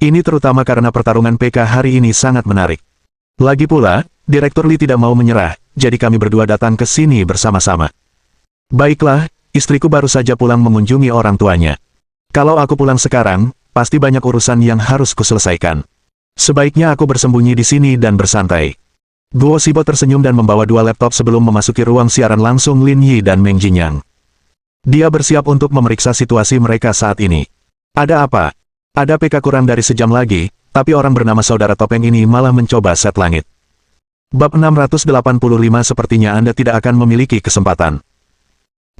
Ini terutama karena pertarungan PK hari ini sangat menarik. Lagi pula, Direktur Li tidak mau menyerah, jadi kami berdua datang ke sini bersama-sama. Baiklah, istriku baru saja pulang mengunjungi orang tuanya. Kalau aku pulang sekarang, pasti banyak urusan yang harus kuselesaikan. Sebaiknya aku bersembunyi di sini dan bersantai. Guo Xibo tersenyum dan membawa 2 laptop sebelum memasuki ruang siaran langsung Lin Yi dan Meng Jinyang. Dia bersiap untuk memeriksa situasi mereka saat ini. Ada apa? Ada PK kurang dari sejam lagi, tapi orang bernama Saudara Topeng ini malah mencoba set langit. Bab 685 sepertinya Anda tidak akan memiliki kesempatan.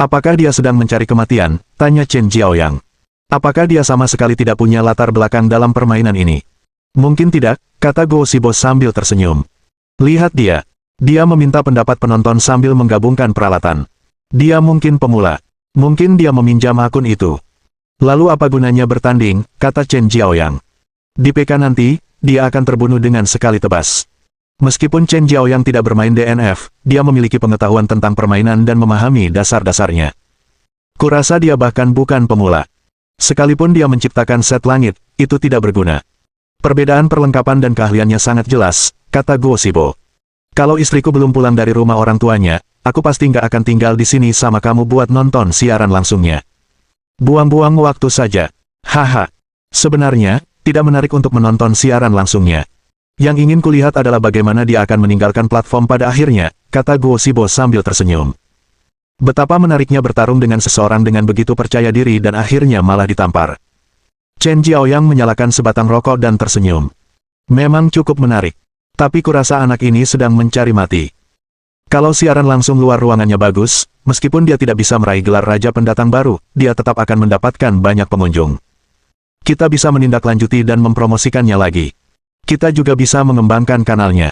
Apakah dia sedang mencari kematian? Tanya Chen Jiaoyang. Apakah dia sama sekali tidak punya latar belakang dalam permainan ini? Mungkin tidak, kata Guo Xibo sambil tersenyum. Lihat dia. Dia meminta pendapat penonton sambil menggabungkan peralatan. Dia mungkin pemula. Mungkin dia meminjam akun itu. Lalu apa gunanya bertanding, kata Chen Jiaoyang. Di PK nanti, dia akan terbunuh dengan sekali tebas. Meskipun Chen Jiaoyang tidak bermain DNF, dia memiliki pengetahuan tentang permainan dan memahami dasar-dasarnya. Kurasa dia bahkan bukan pemula. Sekalipun dia menciptakan set langit, itu tidak berguna. Perbedaan perlengkapan dan keahliannya sangat jelas, kata Guo Shibo. Kalau istriku belum pulang dari rumah orang tuanya, aku pasti nggak akan tinggal di sini sama kamu buat nonton siaran langsungnya. Buang-buang waktu saja. Haha. Sebenarnya, tidak menarik untuk menonton siaran langsungnya. Yang ingin kulihat adalah bagaimana dia akan meninggalkan platform pada akhirnya, kata Guo Shibo sambil tersenyum. Betapa menariknya bertarung dengan seseorang dengan begitu percaya diri dan akhirnya malah ditampar. Chen Jiaoyang menyalakan sebatang rokok dan tersenyum. Memang cukup menarik. Tapi kurasa anak ini sedang mencari mati. Kalau siaran langsung luar ruangannya bagus, meskipun dia tidak bisa meraih gelar raja pendatang baru, dia tetap akan mendapatkan banyak pengunjung. Kita bisa menindaklanjuti dan mempromosikannya lagi. Kita juga bisa mengembangkan kanalnya.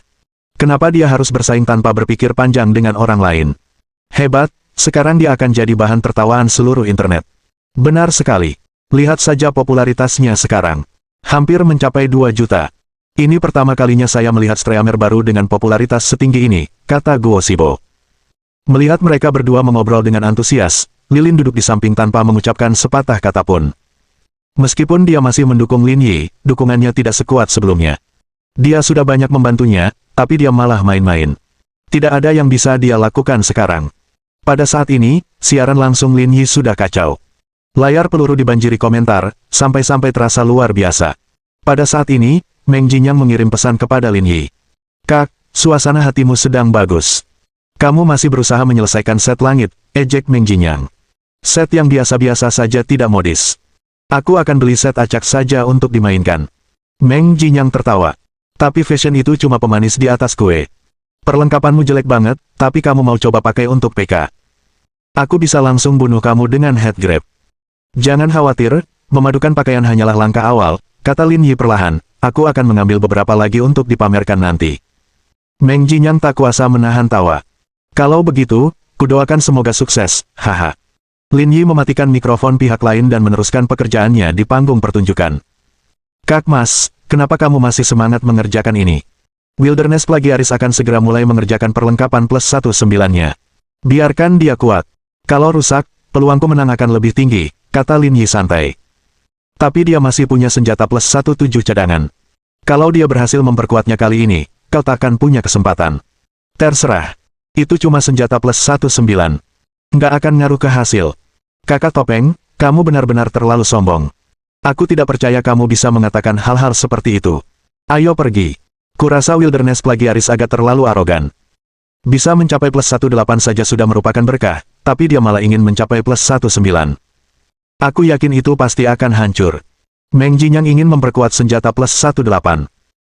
Kenapa dia harus bersaing tanpa berpikir panjang dengan orang lain? Hebat, sekarang dia akan jadi bahan tertawaan seluruh internet. Benar sekali. Lihat saja popularitasnya sekarang. Hampir mencapai 2 juta. Ini pertama kalinya saya melihat streamer baru dengan popularitas setinggi ini, kata Guo Shibo. Melihat mereka berdua mengobrol dengan antusias, Lilin duduk di samping tanpa mengucapkan sepatah kata pun. Meskipun dia masih mendukung Lin Yi, dukungannya tidak sekuat sebelumnya. Dia sudah banyak membantunya, tapi dia malah main-main. Tidak ada yang bisa dia lakukan sekarang. Pada saat ini, siaran langsung Lin Yi sudah kacau. Layar peluru dibanjiri komentar, sampai-sampai terasa luar biasa. Pada saat ini, Meng Jinyang mengirim pesan kepada Lin Yi. Kak, suasana hatimu sedang bagus. Kamu masih berusaha menyelesaikan set langit, ejek Meng Jinyang. Set yang biasa-biasa saja tidak modis. Aku akan beli set acak saja untuk dimainkan. Meng Jinyang tertawa. Tapi fashion itu cuma pemanis di atas kue. Perlengkapanmu jelek banget, tapi kamu mau coba pakai untuk PK. Aku bisa langsung bunuh kamu dengan head grab. Jangan khawatir, memadukan pakaian hanyalah langkah awal, kata Lin Yi perlahan, aku akan mengambil beberapa lagi untuk dipamerkan nanti. Meng Jinyang tak kuasa menahan tawa. Kalau begitu, kudoakan semoga sukses, haha. Lin Yi mematikan mikrofon pihak lain dan meneruskan pekerjaannya di panggung pertunjukan. Kak Mas, kenapa kamu masih semangat mengerjakan ini? Wilderness Plagiaris akan segera mulai mengerjakan perlengkapan plus 19-nya. Biarkan dia kuat. Kalau rusak, peluangku menang akan lebih tinggi, kata Lin Yi santai. Tapi dia masih punya senjata plus 17 cadangan. Kalau dia berhasil memperkuatnya kali ini, kau takkan punya kesempatan. Terserah. Itu cuma senjata plus 19. Nggak akan ngaruh ke hasil. Kakak Topeng, kamu benar-benar terlalu sombong. Aku tidak percaya kamu bisa mengatakan hal-hal seperti itu. Ayo pergi. Kurasa Wilderness Plagiaris agak terlalu arogan. Bisa mencapai plus 18 saja sudah merupakan berkah, tapi dia malah ingin mencapai plus 19. Aku yakin itu pasti akan hancur. Meng Jinyang ingin memperkuat senjata plus 18.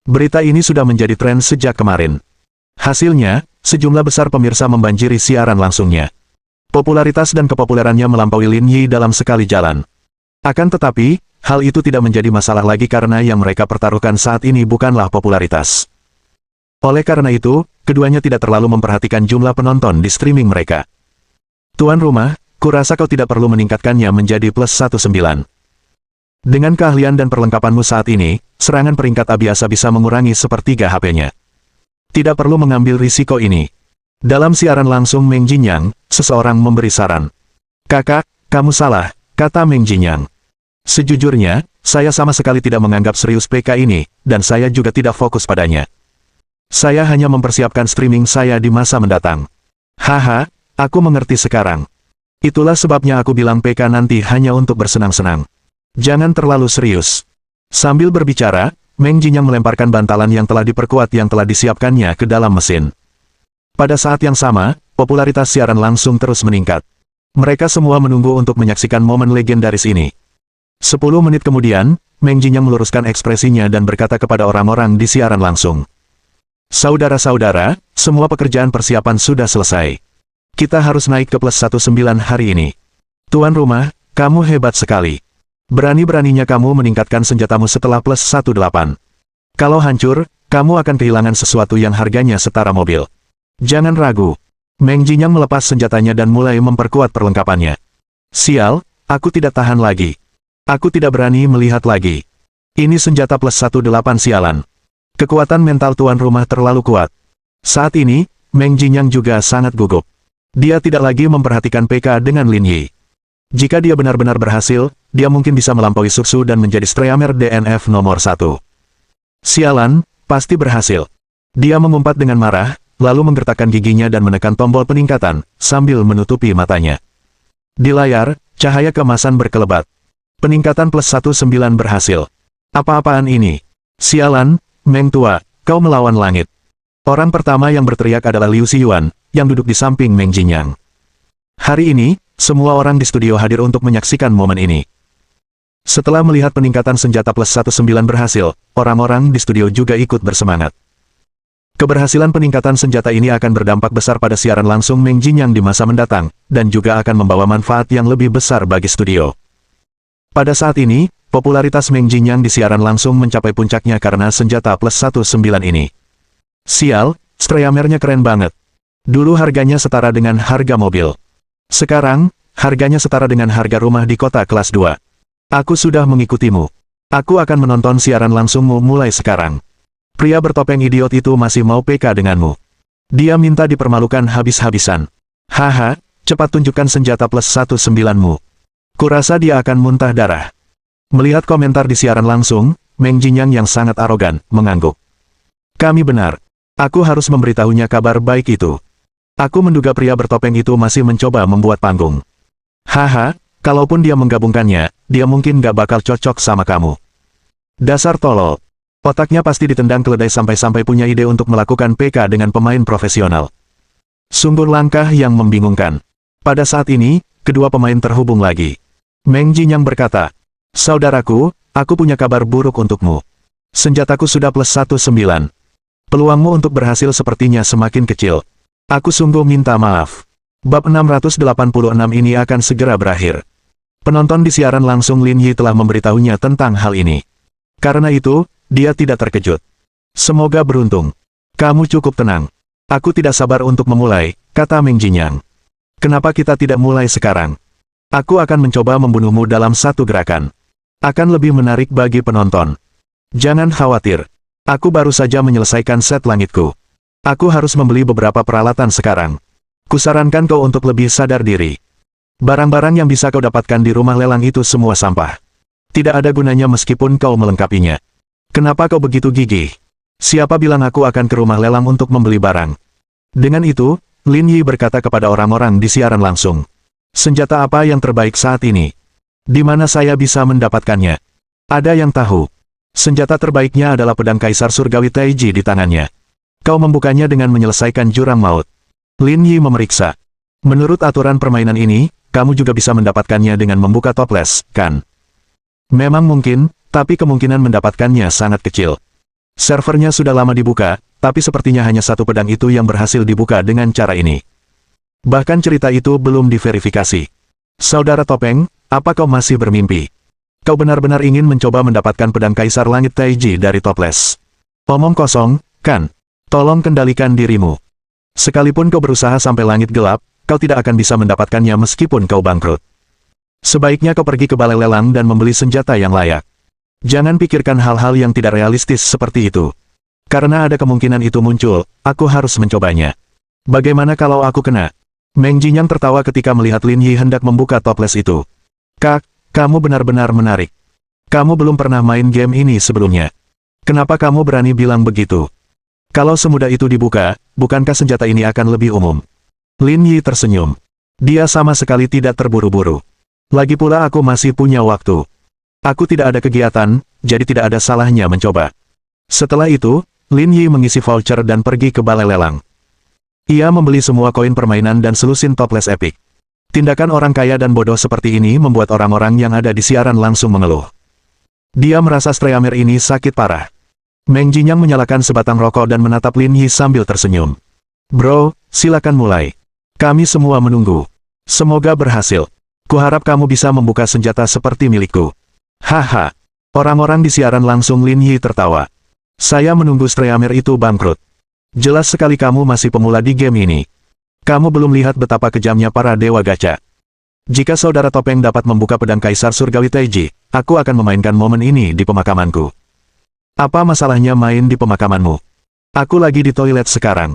Berita ini sudah menjadi tren sejak kemarin. Hasilnya, sejumlah besar pemirsa membanjiri siaran langsungnya. Popularitas dan kepopulerannya melampaui Lin Yi dalam sekali jalan. Akan tetapi, hal itu tidak menjadi masalah lagi karena yang mereka pertaruhkan saat ini bukanlah popularitas. Oleh karena itu, keduanya tidak terlalu memperhatikan jumlah penonton di streaming mereka. Tuan rumah, kurasa kau tidak perlu meningkatkannya menjadi plus 19. Dengan keahlian dan perlengkapanmu saat ini, serangan peringkat A biasa bisa mengurangi sepertiga HP-nya. Tidak perlu mengambil risiko ini. Dalam siaran langsung Meng Jinyang, seseorang memberi saran. Kakak, kamu salah, kata Meng Jinyang. Sejujurnya, saya sama sekali tidak menganggap serius PK ini, dan saya juga tidak fokus padanya. Saya hanya mempersiapkan streaming saya di masa mendatang. Haha, aku mengerti sekarang. Itulah sebabnya aku bilang PK nanti hanya untuk bersenang-senang. Jangan terlalu serius. Sambil berbicara, Meng Jinyang melemparkan bantalan yang telah diperkuat yang telah disiapkannya ke dalam mesin. Pada saat yang sama, popularitas siaran langsung terus meningkat. Mereka semua menunggu untuk menyaksikan momen legendaris ini. 10 menit kemudian, Meng Jinyang meluruskan ekspresinya dan berkata kepada orang-orang di siaran langsung. Saudara-saudara, semua pekerjaan persiapan sudah selesai. Kita harus naik ke plus 19 hari ini. Tuan rumah, kamu hebat sekali. Berani-beraninya kamu meningkatkan senjatamu setelah plus 18. Kalau hancur, kamu akan kehilangan sesuatu yang harganya setara mobil. Jangan ragu. Meng Jinyang melepas senjatanya dan mulai memperkuat perlengkapannya. Sial, aku tidak tahan lagi. Aku tidak berani melihat lagi. Ini senjata plus 18 sialan. Kekuatan mental tuan rumah terlalu kuat. Saat ini, Meng Jinyang juga sangat gugup. Dia tidak lagi memperhatikan PK dengan Lin Yi. Jika dia benar-benar berhasil, dia mungkin bisa melampaui Suksu dan menjadi streamer DNF nomor 1. Sialan, pasti berhasil. Dia mengumpat dengan marah, lalu menggertakkan giginya dan menekan tombol peningkatan, sambil menutupi matanya. Di layar, cahaya keemasan berkelebat. Peningkatan +19 berhasil. Apa-apaan ini? Sialan, Meng tua, kau melawan langit. Orang pertama yang berteriak adalah Liu Xiyuan, yang duduk di samping Meng Jinyang. Hari ini, semua orang di studio hadir untuk menyaksikan momen ini. Setelah melihat peningkatan senjata +19 berhasil, orang-orang di studio juga ikut bersemangat. Keberhasilan peningkatan senjata ini akan berdampak besar pada siaran langsung Meng Jinyang di masa mendatang, dan juga akan membawa manfaat yang lebih besar bagi studio. Pada saat ini, popularitas Meng Jinyang di siaran langsung mencapai puncaknya karena senjata +19 ini. Sial, Streamernya keren banget. Dulu harganya setara dengan harga mobil. Sekarang, harganya setara dengan harga rumah di kota kelas 2. Aku sudah mengikutimu. Aku akan menonton siaran langsungmu mulai sekarang. Pria bertopeng idiot itu masih mau PK denganmu. Dia minta dipermalukan habis-habisan. Haha, cepat tunjukkan senjata +19mu. Kurasa dia akan muntah darah. Melihat komentar di siaran langsung, Meng Jinyang yang sangat arogan, mengangguk. Kami benar. Aku harus memberitahunya kabar baik itu. Aku menduga pria bertopeng itu masih mencoba membuat panggung. Haha, kalaupun dia menggabungkannya, dia mungkin gak bakal cocok sama kamu. Dasar tolol. Otaknya pasti ditendang keledai sampai-sampai punya ide untuk melakukan PK dengan pemain profesional. Sungguh langkah yang membingungkan. Pada saat ini, kedua pemain terhubung lagi. Meng Jinyang berkata, saudaraku, aku punya kabar buruk untukmu. Senjataku sudah +19. Peluangmu untuk berhasil sepertinya semakin kecil. Aku sungguh minta maaf. Bab 686 ini akan segera berakhir. Penonton di siaran langsung Lin Yi telah memberitahunya tentang hal ini. Karena itu, dia tidak terkejut. Semoga beruntung. Kamu cukup tenang. Aku tidak sabar untuk memulai, kata Meng Jinyang. Kenapa kita tidak mulai sekarang? Aku akan mencoba membunuhmu dalam satu gerakan. Akan lebih menarik bagi penonton. Jangan khawatir. Aku baru saja menyelesaikan set langitku. Aku harus membeli beberapa peralatan sekarang. Kusarankan kau untuk lebih sadar diri. Barang-barang yang bisa kau dapatkan di rumah lelang itu semua sampah. Tidak ada gunanya meskipun kau melengkapinya. Kenapa kau begitu gigih? Siapa bilang aku akan ke rumah lelang untuk membeli barang? Dengan itu, Lin Yi berkata kepada orang-orang di siaran langsung. Senjata apa yang terbaik saat ini? Di mana saya bisa mendapatkannya? Ada yang tahu. Senjata terbaiknya adalah pedang Kaisar Surgawi Taiji di tangannya. Kau membukanya dengan menyelesaikan jurang maut. Lin Yi memeriksa. Menurut aturan permainan ini, kamu juga bisa mendapatkannya dengan membuka toples, kan? Memang mungkin, tapi kemungkinan mendapatkannya sangat kecil. Servernya sudah lama dibuka, tapi sepertinya hanya satu pedang itu yang berhasil dibuka dengan cara ini. Bahkan cerita itu belum diverifikasi. Saudara Topeng, apa kau masih bermimpi? Kau benar-benar ingin mencoba mendapatkan pedang Kaisar Langit Taiji dari toples. Omong kosong, kan? Tolong kendalikan dirimu. Sekalipun kau berusaha sampai langit gelap, kau tidak akan bisa mendapatkannya meskipun kau bangkrut. Sebaiknya kau pergi ke balai lelang dan membeli senjata yang layak. Jangan pikirkan hal-hal yang tidak realistis seperti itu. Karena ada kemungkinan itu muncul, aku harus mencobanya. Bagaimana kalau aku kena? Meng Jinyang tertawa ketika melihat Lin Yi hendak membuka toples itu. Kak, kamu benar-benar menarik. Kamu belum pernah main game ini sebelumnya. Kenapa kamu berani bilang begitu? Kalau semudah itu dibuka, bukankah senjata ini akan lebih umum? Lin Yi tersenyum. Dia sama sekali tidak terburu-buru. Lagi pula aku masih punya waktu. Aku tidak ada kegiatan, jadi tidak ada salahnya mencoba. Setelah itu, Lin Yi mengisi voucher dan pergi ke balai lelang. Ia membeli semua koin permainan dan selusin toples epik. Tindakan orang kaya dan bodoh seperti ini membuat orang-orang yang ada di siaran langsung mengeluh. Dia merasa Streamer ini sakit parah. Meng Jinyang menyalakan sebatang rokok dan menatap Lin Yi sambil tersenyum. Bro, silakan mulai. Kami semua menunggu. Semoga berhasil. Kuharap kamu bisa membuka senjata seperti milikku. Haha. Orang-orang di siaran langsung Lin Yi tertawa. Saya menunggu Streamer itu bangkrut. Jelas sekali kamu masih pemula di game ini. Kamu belum lihat betapa kejamnya para dewa gacha. Jika saudara Topeng dapat membuka pedang Kaisar Surgawi Taiji, aku akan memainkan momen ini di pemakamanku. Apa masalahnya main di pemakamanmu? Aku lagi di toilet sekarang.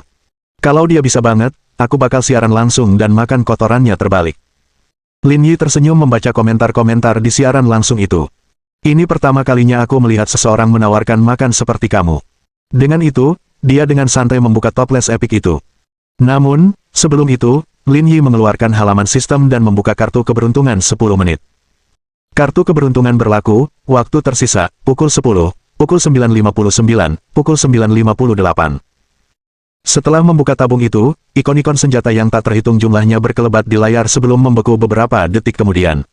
Kalau dia bisa banget, aku bakal siaran langsung dan makan kotorannya terbalik. Lin Yi tersenyum membaca komentar-komentar di siaran langsung itu. Ini pertama kalinya aku melihat seseorang menawarkan makan seperti kamu. Dengan itu, dia dengan santai membuka toples epik itu. Namun, sebelum itu, Lin Yi mengeluarkan halaman sistem dan membuka kartu keberuntungan 10 menit. Kartu keberuntungan berlaku, waktu tersisa, pukul 10, pukul 9.59, pukul 9.58. Setelah membuka tabung itu, ikon-ikon senjata yang tak terhitung jumlahnya berkelebat di layar sebelum membeku beberapa detik kemudian.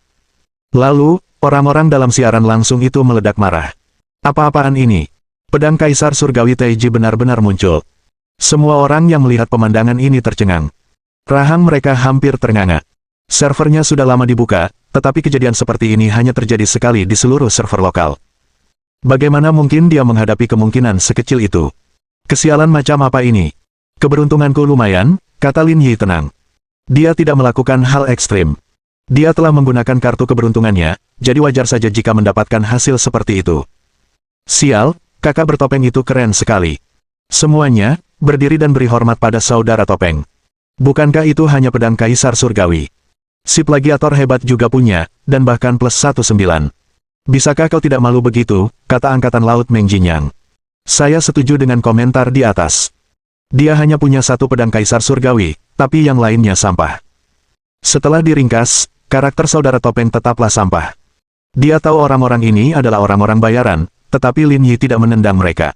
Lalu, orang-orang dalam siaran langsung itu meledak marah. Apa-apaan ini? Pedang Kaisar Surgawi Taiji benar-benar muncul. Semua orang yang melihat pemandangan ini tercengang. Rahang mereka hampir ternganga. Servernya sudah lama dibuka, tetapi kejadian seperti ini hanya terjadi sekali di seluruh server lokal. Bagaimana mungkin dia menghadapi kemungkinan sekecil itu? Kesialan macam apa ini? Keberuntunganku lumayan, kata Lin Yi tenang. Dia tidak melakukan hal ekstrim. Dia telah menggunakan kartu keberuntungannya, jadi wajar saja jika mendapatkan hasil seperti itu. Sial, kakak bertopeng itu keren sekali. Semuanya, berdiri dan beri hormat pada saudara topeng. Bukankah itu hanya pedang Kaisar Surgawi? Si plagiator hebat juga punya, dan bahkan plus 19. Bisakah kau tidak malu begitu, kata Angkatan Laut Meng Jinyang. Saya setuju dengan komentar di atas. Dia hanya punya satu pedang Kaisar Surgawi, tapi yang lainnya sampah. Setelah diringkas, karakter saudara topeng tetaplah sampah. Dia tahu orang-orang ini adalah orang-orang bayaran, tetapi Lin Yi tidak menendang mereka.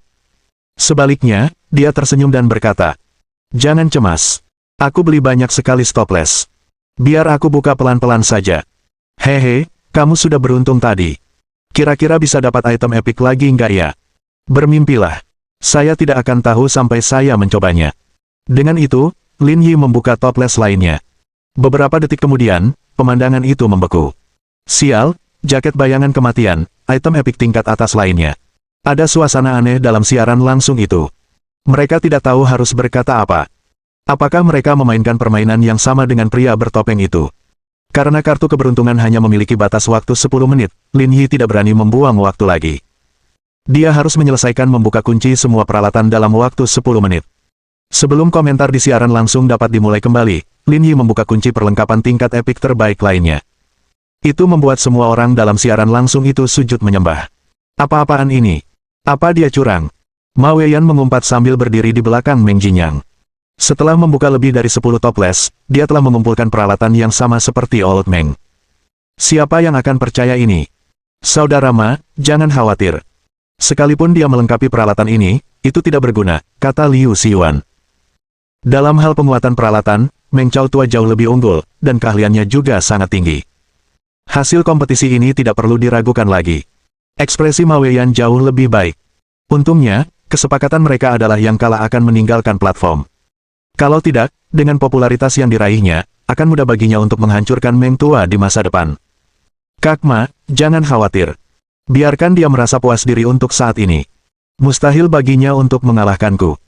Sebaliknya, dia tersenyum dan berkata, "Jangan cemas. Aku beli banyak sekali stoples. Biar aku buka pelan-pelan saja." Hehe, kamu sudah beruntung tadi. Kira-kira bisa dapat item epic lagi nggak ya? Bermimpilah. Saya tidak akan tahu sampai saya mencobanya. Dengan itu, Lin Yi membuka toples lainnya. Beberapa detik kemudian, pemandangan itu membeku. Sial, jaket bayangan kematian, item epic tingkat atas lainnya. Ada suasana aneh dalam siaran langsung itu. Mereka tidak tahu harus berkata apa. Apakah mereka memainkan permainan yang sama dengan pria bertopeng itu? Karena kartu keberuntungan hanya memiliki batas waktu 10 menit, Lin Yi tidak berani membuang waktu lagi. Dia harus menyelesaikan membuka kunci semua peralatan dalam waktu 10 menit. Sebelum komentar di siaran langsung dapat dimulai kembali, Lin Yi membuka kunci perlengkapan tingkat epik terbaik lainnya. Itu membuat semua orang dalam siaran langsung itu sujud menyembah. Apa-apaan ini? Apa dia curang? Ma Weiyan mengumpat sambil berdiri di belakang Meng Jinyang. Setelah membuka lebih dari 10 toples, dia telah mengumpulkan peralatan yang sama seperti Old Meng. Siapa yang akan percaya ini? Saudara Ma, jangan khawatir. Sekalipun dia melengkapi peralatan ini, itu tidak berguna, kata Liu Xiyuan. Dalam hal penguatan peralatan, Meng Chao tua jauh lebih unggul, dan keahliannya juga sangat tinggi. Hasil kompetisi ini tidak perlu diragukan lagi. Ekspresi Ma Weiyan jauh lebih baik. Untungnya, kesepakatan mereka adalah yang kalah akan meninggalkan platform. Kalau tidak, dengan popularitas yang diraihnya, akan mudah baginya untuk menghancurkan Meng tua di masa depan. Kak Ma, jangan khawatir. Biarkan dia merasa puas diri untuk saat ini. Mustahil baginya untuk mengalahkanku.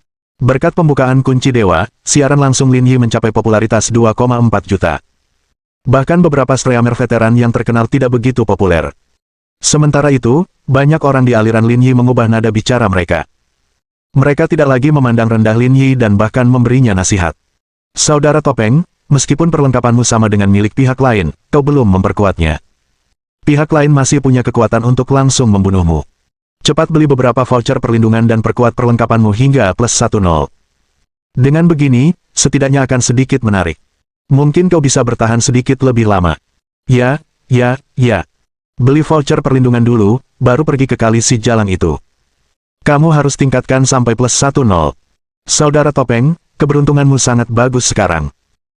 Berkat pembukaan kunci dewa, siaran langsung Lin Yi mencapai popularitas 2,4 juta. Bahkan beberapa streamer veteran yang terkenal tidak begitu populer. Sementara itu, banyak orang di aliran Lin Yi mengubah nada bicara mereka. Mereka tidak lagi memandang rendah Lin Yi dan bahkan memberinya nasihat. Saudara Topeng, meskipun perlengkapanmu sama dengan milik pihak lain, kau belum memperkuatnya. Pihak lain masih punya kekuatan untuk langsung membunuhmu. Cepat beli beberapa voucher perlindungan dan perkuat perlengkapanmu hingga plus 10. Dengan begini, setidaknya akan sedikit menarik. Mungkin kau bisa bertahan sedikit lebih lama. Ya. Beli voucher perlindungan dulu, baru pergi ke kali si jalang itu. Kamu harus tingkatkan sampai plus 10. Saudara Topeng, keberuntunganmu sangat bagus sekarang.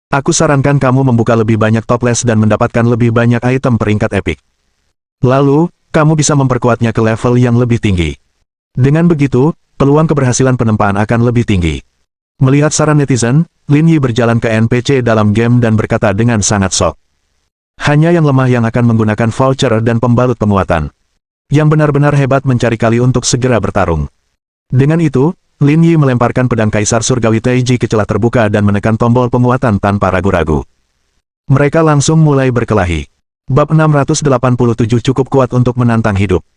Aku sarankan kamu membuka lebih banyak toples dan mendapatkan lebih banyak item peringkat epik. Lalu, kamu bisa memperkuatnya ke level yang lebih tinggi. Dengan begitu, peluang keberhasilan penempaan akan lebih tinggi. Melihat saran netizen, Lin Yi berjalan ke NPC dalam game dan berkata dengan sangat shock. Hanya yang lemah yang akan menggunakan voucher dan pembalut penguatan. Yang benar-benar hebat mencari kali untuk segera bertarung. Dengan itu, Lin Yi melemparkan pedang Kaisar Surgawi Taiji ke celah terbuka dan menekan tombol penguatan tanpa ragu-ragu. Mereka langsung mulai berkelahi. Bab 687 cukup kuat untuk menantang hidup.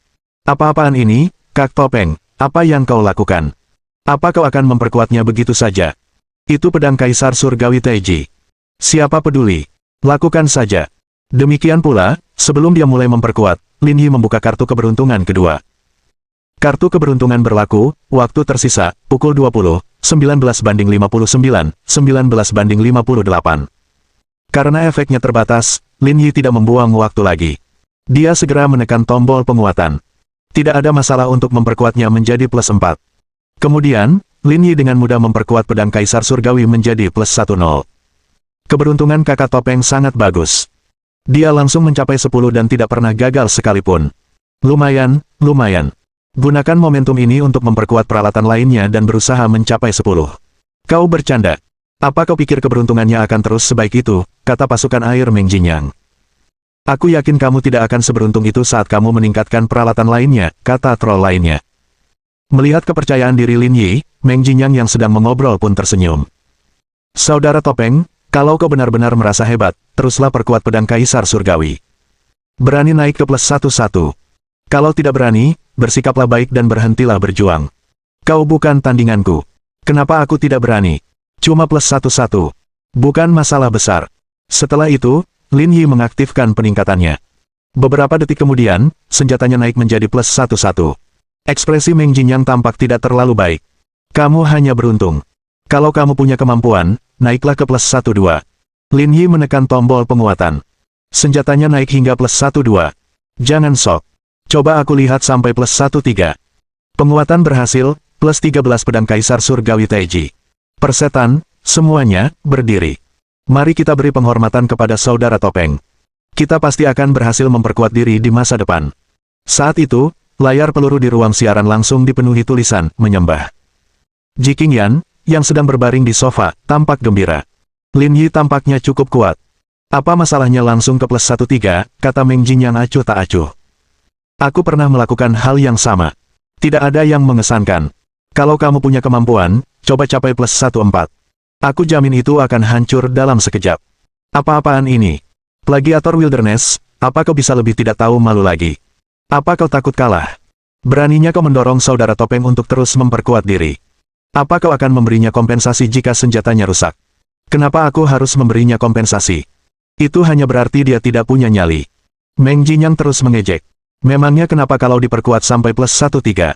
Apa-apaan ini, Kak Topeng, apa yang kau lakukan? Apa kau akan memperkuatnya begitu saja? Itu pedang Kaisar Surgawi Taiji. Siapa peduli? Lakukan saja. Demikian pula, sebelum dia mulai memperkuat, Lin Yi membuka kartu keberuntungan kedua. Kartu keberuntungan berlaku, waktu tersisa, pukul 20, 19:59, 19:58. Karena efeknya terbatas, Lin Yi tidak membuang waktu lagi. Dia segera menekan tombol penguatan. Tidak ada masalah untuk memperkuatnya menjadi +4. Kemudian, Lin Yi dengan mudah memperkuat pedang Kaisar Surgawi menjadi +10. Keberuntungan kakak topeng sangat bagus. Dia langsung mencapai 10 dan tidak pernah gagal sekalipun. Lumayan. Gunakan momentum ini untuk memperkuat peralatan lainnya dan berusaha mencapai 10. Kau bercanda. Apa kau pikir keberuntungannya akan terus sebaik itu, kata pasukan air Meng Jinyang. Aku yakin kamu tidak akan seberuntung itu saat kamu meningkatkan peralatan lainnya, kata troll lainnya. Melihat kepercayaan diri Lin Yi, Meng Jinyang yang sedang mengobrol pun tersenyum. Saudara Topeng, kalau kau benar-benar merasa hebat, teruslah perkuat pedang Kaisar Surgawi. Berani naik ke +11. Kalau tidak berani, bersikaplah baik dan berhentilah berjuang. Kau bukan tandinganku. Kenapa aku tidak berani? Cuma +11. Bukan masalah besar. Setelah itu, Lin Yi mengaktifkan peningkatannya. Beberapa detik kemudian, senjatanya naik menjadi +11. Ekspresi Meng Jinyang tampak tidak terlalu baik. Kamu hanya beruntung. Kalau kamu punya kemampuan, naiklah ke +12. Lin Yi menekan tombol penguatan. Senjatanya naik hingga +12. Jangan sok. Coba aku lihat sampai +13. Penguatan berhasil, +13 pedang Kaisar Surgawi Taiji. Persetan, semuanya, berdiri. Mari kita beri penghormatan kepada saudara Topeng. Kita pasti akan berhasil memperkuat diri di masa depan. Saat itu, layar peluru di ruang siaran langsung dipenuhi tulisan, menyembah. Ji Qingyan, yang sedang berbaring di sofa, tampak gembira. Lin Yi tampaknya cukup kuat. Apa masalahnya langsung ke +13, kata Meng Jinyang acuh tak acuh. Aku pernah melakukan hal yang sama. Tidak ada yang mengesankan. Kalau kamu punya kemampuan, coba capai +14. Aku jamin itu akan hancur dalam sekejap. Apa-apaan ini? Plagiator Wilderness, apa kau bisa lebih tidak tahu malu lagi? Apa kau takut kalah? Beraninya kau mendorong saudara Topeng untuk terus memperkuat diri. Apa kau akan memberinya kompensasi jika senjatanya rusak? Kenapa aku harus memberinya kompensasi? Itu hanya berarti dia tidak punya nyali. Meng Jinyang terus mengejek. Memangnya kenapa kalau diperkuat sampai +13?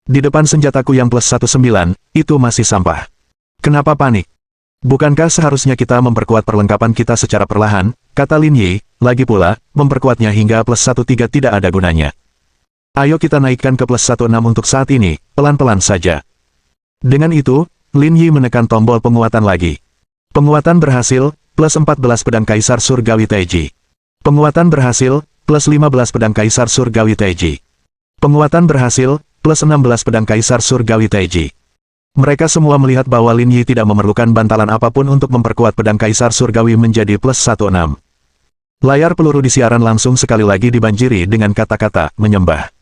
Di depan senjataku yang +19, itu masih sampah. Kenapa panik? Bukankah seharusnya kita memperkuat perlengkapan kita secara perlahan, kata Lin Yi, lagi pula, memperkuatnya hingga +13 tidak ada gunanya. Ayo kita naikkan ke +16 untuk saat ini, pelan-pelan saja. Dengan itu, Lin Yi menekan tombol penguatan lagi. Penguatan berhasil, +14 pedang Kaisar Surgawi Taiji. Penguatan berhasil, +15 pedang Kaisar Surgawi Taiji. Penguatan berhasil, +16 pedang Kaisar Surgawi Taiji. Mereka semua melihat bahwa Lin Yi tidak memerlukan bantalan apapun untuk memperkuat pedang Kaisar Surgawi menjadi +16. Layar peluru di siaran langsung sekali lagi dibanjiri dengan kata-kata, menyembah.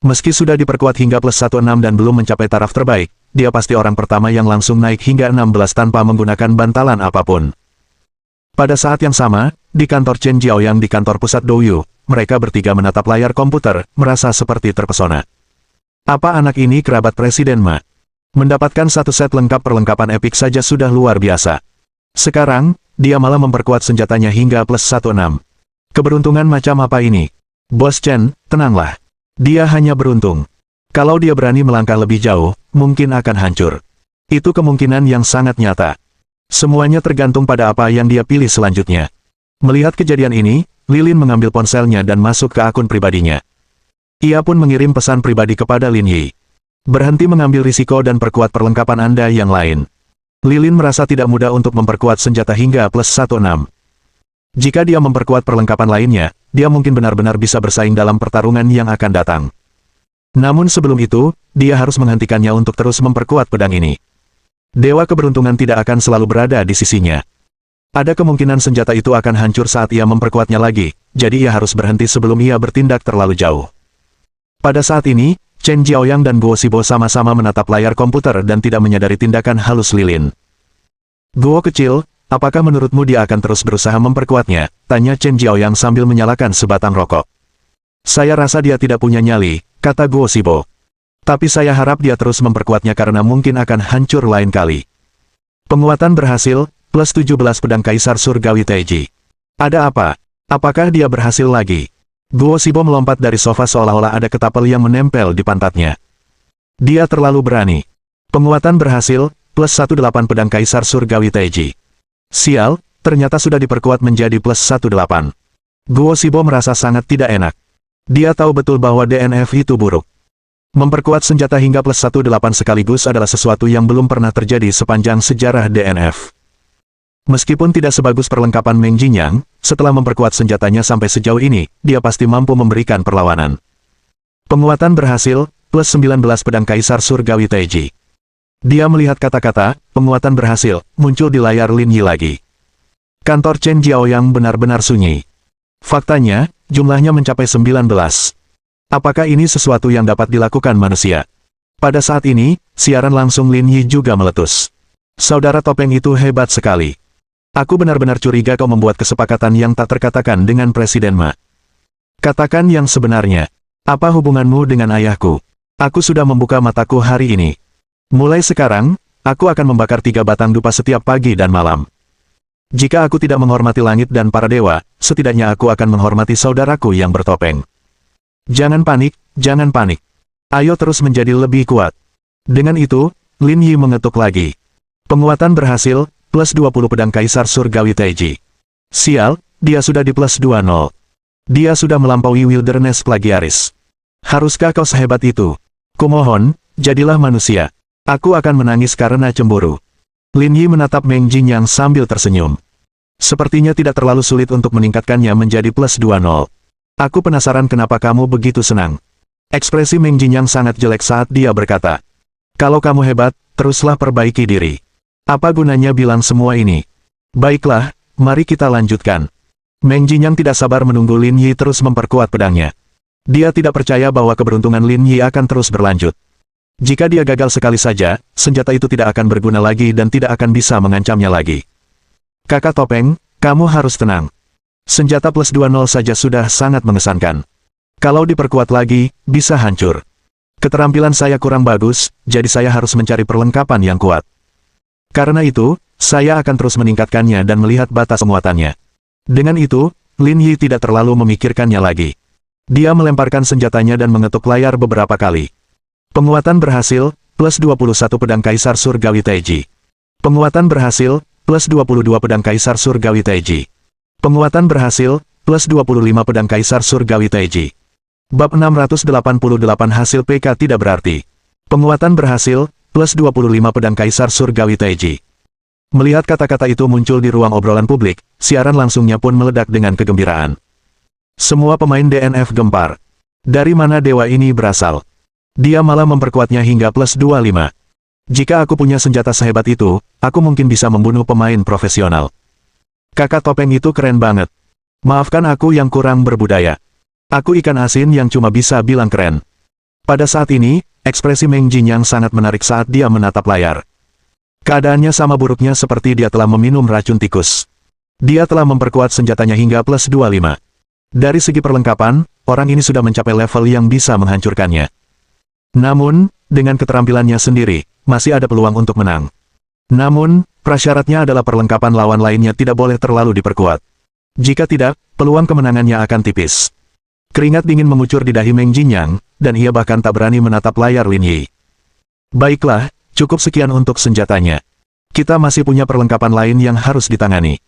Meski sudah diperkuat hingga +16 dan belum mencapai taraf terbaik, dia pasti orang pertama yang langsung naik hingga 16 tanpa menggunakan bantalan apapun. Pada saat yang sama, di kantor Chen Jiaoyang di kantor pusat Douyu, mereka bertiga menatap layar komputer, merasa seperti terpesona. Apa anak ini kerabat Presiden Ma? Mendapatkan satu set lengkap perlengkapan epik saja sudah luar biasa. Sekarang, dia malah memperkuat senjatanya hingga +16. Keberuntungan macam apa ini? Bos Chen, tenanglah. Dia hanya beruntung. Kalau dia berani melangkah lebih jauh, mungkin akan hancur. Itu kemungkinan yang sangat nyata. Semuanya tergantung pada apa yang dia pilih selanjutnya. Melihat kejadian ini, Lilin mengambil ponselnya dan masuk ke akun pribadinya. Ia pun mengirim pesan pribadi kepada Lin Yi. Berhenti mengambil risiko dan perkuat perlengkapan Anda yang lain. Lilin merasa tidak mudah untuk memperkuat senjata hingga +16. Jika dia memperkuat perlengkapan lainnya, dia mungkin benar-benar bisa bersaing dalam pertarungan yang akan datang. Namun sebelum itu, dia harus menghentikannya untuk terus memperkuat pedang ini. Dewa keberuntungan tidak akan selalu berada di sisinya. Ada kemungkinan senjata itu akan hancur saat ia memperkuatnya lagi, jadi ia harus berhenti sebelum ia bertindak terlalu jauh. Pada saat ini, Chen Jiaoyang dan Guo Shibo sama-sama menatap layar komputer dan tidak menyadari tindakan halus Lilin. Guo kecil, apakah menurutmu dia akan terus berusaha memperkuatnya? Tanya Chen Jiaoyang sambil menyalakan sebatang rokok. Saya rasa dia tidak punya nyali, kata Guo Shibo. Tapi saya harap dia terus memperkuatnya karena mungkin akan hancur lain kali. Penguatan berhasil, +17 pedang Kaisar Surgawi Taiji. Ada apa? Apakah dia berhasil lagi? Guo Shibo melompat dari sofa seolah-olah ada ketapel yang menempel di pantatnya. Dia terlalu berani. Penguatan berhasil, plus 18 pedang Kaisar Surgawi Taiji. Sial, ternyata sudah diperkuat menjadi plus 18. Guo Shibo merasa sangat tidak enak. Dia tahu betul bahwa DNF itu buruk. Memperkuat senjata hingga plus 18 sekaligus adalah sesuatu yang belum pernah terjadi sepanjang sejarah DNF. Meskipun tidak sebagus perlengkapan Meng Jinyang, setelah memperkuat senjatanya sampai sejauh ini, dia pasti mampu memberikan perlawanan. Penguatan berhasil, plus 19 pedang Kaisar Surgawi Taiji. Dia melihat kata-kata, penguatan berhasil, muncul di layar Lin Yi lagi. Kantor Chen Jiaoyang benar-benar sunyi. Faktanya, jumlahnya mencapai 19. Apakah ini sesuatu yang dapat dilakukan manusia? Pada saat ini, siaran langsung Lin Yi juga meletus. Saudara topeng itu hebat sekali. Aku benar-benar curiga kau membuat kesepakatan yang tak terkatakan dengan Presiden Ma. Katakan yang sebenarnya. Apa hubunganmu dengan ayahku? Aku sudah membuka mataku hari ini. Mulai sekarang, aku akan membakar 3 batang dupa setiap pagi dan malam. Jika aku tidak menghormati langit dan para dewa, setidaknya aku akan menghormati saudaraku yang bertopeng. Jangan panik, jangan panik. Ayo terus menjadi lebih kuat. Dengan itu, Lin Yi mengetuk lagi. Penguatan berhasil, plus 20 pedang Kaisar Surgawi Taiji. Sial, dia sudah di plus 20. Dia sudah melampaui Wilderness Plagiaris. Haruskah kau sehebat itu? Kumohon, jadilah manusia. Aku akan menangis karena cemburu. Lin Yi menatap Meng Jinyang sambil tersenyum. Sepertinya tidak terlalu sulit untuk meningkatkannya menjadi plus 20. Aku penasaran kenapa kamu begitu senang. Ekspresi Meng Jinyang sangat jelek saat dia berkata. Kalau kamu hebat, teruslah perbaiki diri. Apa gunanya bilang semua ini? Baiklah, mari kita lanjutkan. Meng Jinyang tidak sabar menunggu Lin Yi terus memperkuat pedangnya. Dia tidak percaya bahwa keberuntungan Lin Yi akan terus berlanjut. Jika dia gagal sekali saja, senjata itu tidak akan berguna lagi dan tidak akan bisa mengancamnya lagi. Kakak topeng, kamu harus tenang. Senjata plus 20 saja sudah sangat mengesankan. Kalau diperkuat lagi, bisa hancur. Keterampilan saya kurang bagus, jadi saya harus mencari perlengkapan yang kuat. Karena itu, saya akan terus meningkatkannya dan melihat batas penguatannya. Dengan itu, Lin Yi tidak terlalu memikirkannya lagi. Dia melemparkan senjatanya dan mengetuk layar beberapa kali. Penguatan berhasil, plus 21 pedang Kaisar Surgawi Taiji. Penguatan berhasil, plus 22 pedang Kaisar Surgawi Taiji. Penguatan berhasil, plus 25 pedang Kaisar Surgawi Taiji. Bab 688 hasil PK tidak berarti. Penguatan berhasil, plus 25 pedang Kaisar Surgawi Taiji. Melihat kata-kata itu muncul di ruang obrolan publik, siaran langsungnya pun meledak dengan kegembiraan. Semua pemain DNF gempar. Dari mana dewa ini berasal? Dia malah memperkuatnya hingga plus 25. Jika aku punya senjata sehebat itu, aku mungkin bisa membunuh pemain profesional. Kakak topeng itu keren banget. Maafkan aku yang kurang berbudaya. Aku ikan asin yang cuma bisa bilang keren. Pada saat ini, ekspresi Meng Jinyang sangat menarik saat dia menatap layar. Keadaannya sama buruknya seperti dia telah meminum racun tikus. Dia telah memperkuat senjatanya hingga plus 25. Dari segi perlengkapan, orang ini sudah mencapai level yang bisa menghancurkannya. Namun, dengan keterampilannya sendiri, masih ada peluang untuk menang. Namun, prasyaratnya adalah perlengkapan lawan lainnya tidak boleh terlalu diperkuat. Jika tidak, peluang kemenangannya akan tipis. Keringat dingin mengucur di dahi Meng Jinyang, dan ia bahkan tak berani menatap layar Lin Yi. Baiklah, cukup sekian untuk senjatanya. Kita masih punya perlengkapan lain yang harus ditangani.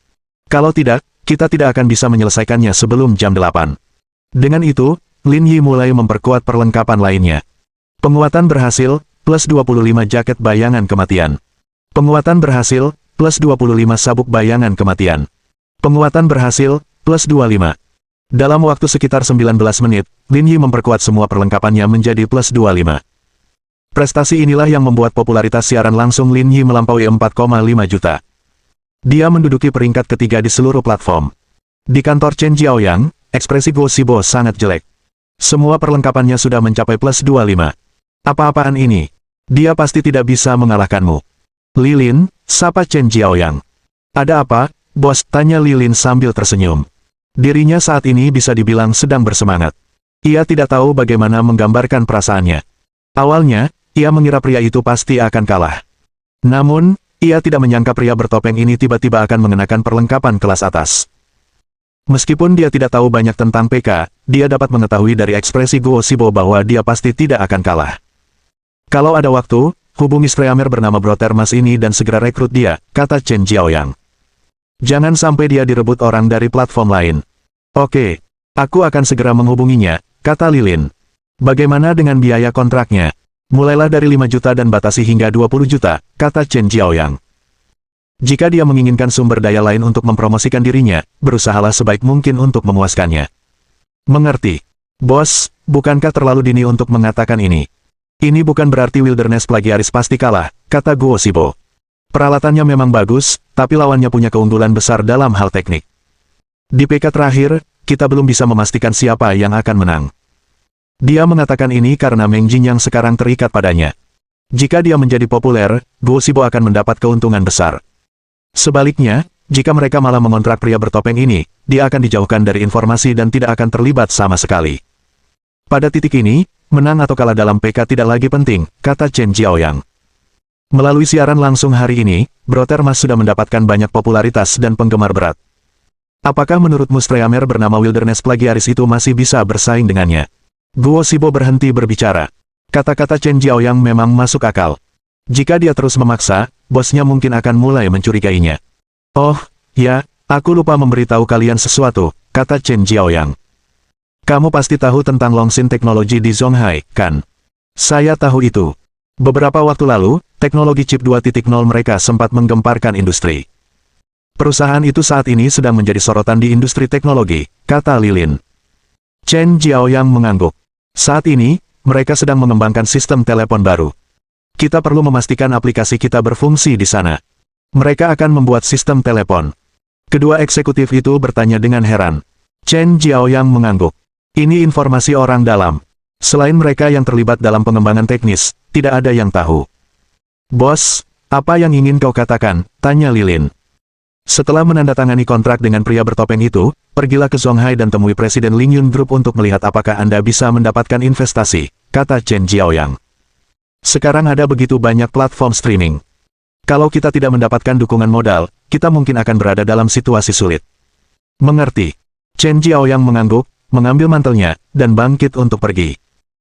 Kalau tidak, kita tidak akan bisa menyelesaikannya sebelum jam 8. Dengan itu, Lin Yi mulai memperkuat perlengkapan lainnya. Penguatan berhasil, plus 25 jaket bayangan kematian. Penguatan berhasil, plus 25 sabuk bayangan kematian. Penguatan berhasil, plus 25. Dalam waktu sekitar 19 menit, Lin Yi memperkuat semua perlengkapannya menjadi plus 25. Prestasi inilah yang membuat popularitas siaran langsung Lin Yi melampaui 4,5 juta. Dia menduduki peringkat ketiga di seluruh platform. Di kantor Chen Jiaoyang, ekspresi Guo Shibo sangat jelek. Semua perlengkapannya sudah mencapai plus 25. Apa-apaan ini? Dia pasti tidak bisa mengalahkanmu. Lilin, sapa Chen Jiaoyang. Ada apa, bos? Tanya Lilin sambil tersenyum. Dirinya saat ini bisa dibilang sedang bersemangat. Ia tidak tahu bagaimana menggambarkan perasaannya. Awalnya, ia mengira pria itu pasti akan kalah. Namun, ia tidak menyangka pria bertopeng ini tiba-tiba akan mengenakan perlengkapan kelas atas. Meskipun dia tidak tahu banyak tentang PK, dia dapat mengetahui dari ekspresi Guo Xibo bahwa dia pasti tidak akan kalah. Kalau ada waktu, hubungi Streamer bernama Brotermas ini dan segera rekrut dia, kata Chen Jiaoyang. Jangan sampai dia direbut orang dari platform lain. Oke, aku akan segera menghubunginya, kata Lilin. Bagaimana dengan biaya kontraknya? Mulailah dari 5 juta dan batasi hingga 20 juta, kata Chen Jiaoyang. Jika dia menginginkan sumber daya lain untuk mempromosikan dirinya, berusahalah sebaik mungkin untuk memuaskannya. Mengerti. Bos, bukankah terlalu dini untuk mengatakan ini? Ini bukan berarti Wilderness Plagiaris pasti kalah, kata Guo Xibo. Peralatannya memang bagus, tapi lawannya punya keunggulan besar dalam hal teknik. Di PK terakhir, kita belum bisa memastikan siapa yang akan menang. Dia mengatakan ini karena Meng Jin yang sekarang terikat padanya. Jika dia menjadi populer, Guo Xibo akan mendapat keuntungan besar. Sebaliknya, jika mereka malah mengontrak pria bertopeng ini, dia akan dijauhkan dari informasi dan tidak akan terlibat sama sekali. Pada titik ini, menang atau kalah dalam PK tidak lagi penting, kata Chen Jiaoyang. Melalui siaran langsung hari ini, Brotermas sudah mendapatkan banyak popularitas dan penggemar berat. Apakah menurutmu Streamer bernama Wilderness Plagiaris itu masih bisa bersaing dengannya? Guo Xibo berhenti berbicara. Kata-kata Chen Jiaoyang memang masuk akal. Jika dia terus memaksa, bosnya mungkin akan mulai mencurigainya. Oh, ya, aku lupa memberitahu kalian sesuatu, kata Chen Jiaoyang. Kamu pasti tahu tentang Longxin teknologi di Zonghai, kan? Saya tahu itu. Beberapa waktu lalu, teknologi chip 2.0 mereka sempat menggemparkan industri. Perusahaan itu saat ini sedang menjadi sorotan di industri teknologi, kata Lilin. Chen Jiaoyang mengangguk. Saat ini, mereka sedang mengembangkan sistem telepon baru. Kita perlu memastikan aplikasi kita berfungsi di sana. Mereka akan membuat sistem telepon. Kedua eksekutif itu bertanya dengan heran. Chen Jiaoyang mengangguk. Ini informasi orang dalam. Selain mereka yang terlibat dalam pengembangan teknis, tidak ada yang tahu. Bos, apa yang ingin kau katakan? Tanya Lilin. Setelah menandatangani kontrak dengan pria bertopeng itu, pergilah ke Zonghai dan temui Presiden Ling Yun Group untuk melihat apakah Anda bisa mendapatkan investasi, kata Chen Jiaoyang. Sekarang ada begitu banyak platform streaming. Kalau kita tidak mendapatkan dukungan modal, kita mungkin akan berada dalam situasi sulit. Mengerti. Chen Jiaoyang mengangguk, mengambil mantelnya, dan bangkit untuk pergi.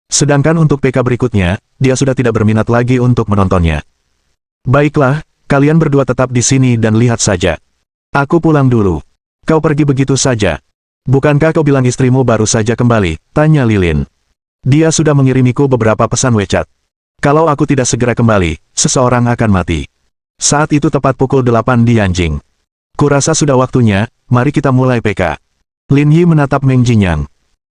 Sedangkan untuk PK berikutnya, dia sudah tidak berminat lagi untuk menontonnya. Baiklah, kalian berdua tetap di sini dan lihat saja. Aku pulang dulu. Kau pergi begitu saja. Bukankah kau bilang istrimu baru saja kembali? Tanya Lilin. Dia sudah mengirimiku beberapa pesan WeChat. Kalau aku tidak segera kembali, seseorang akan mati. Saat itu tepat pukul 8 di Yanjing. Kurasa sudah waktunya, mari kita mulai PK. Lin Yi menatap Meng Jinyang.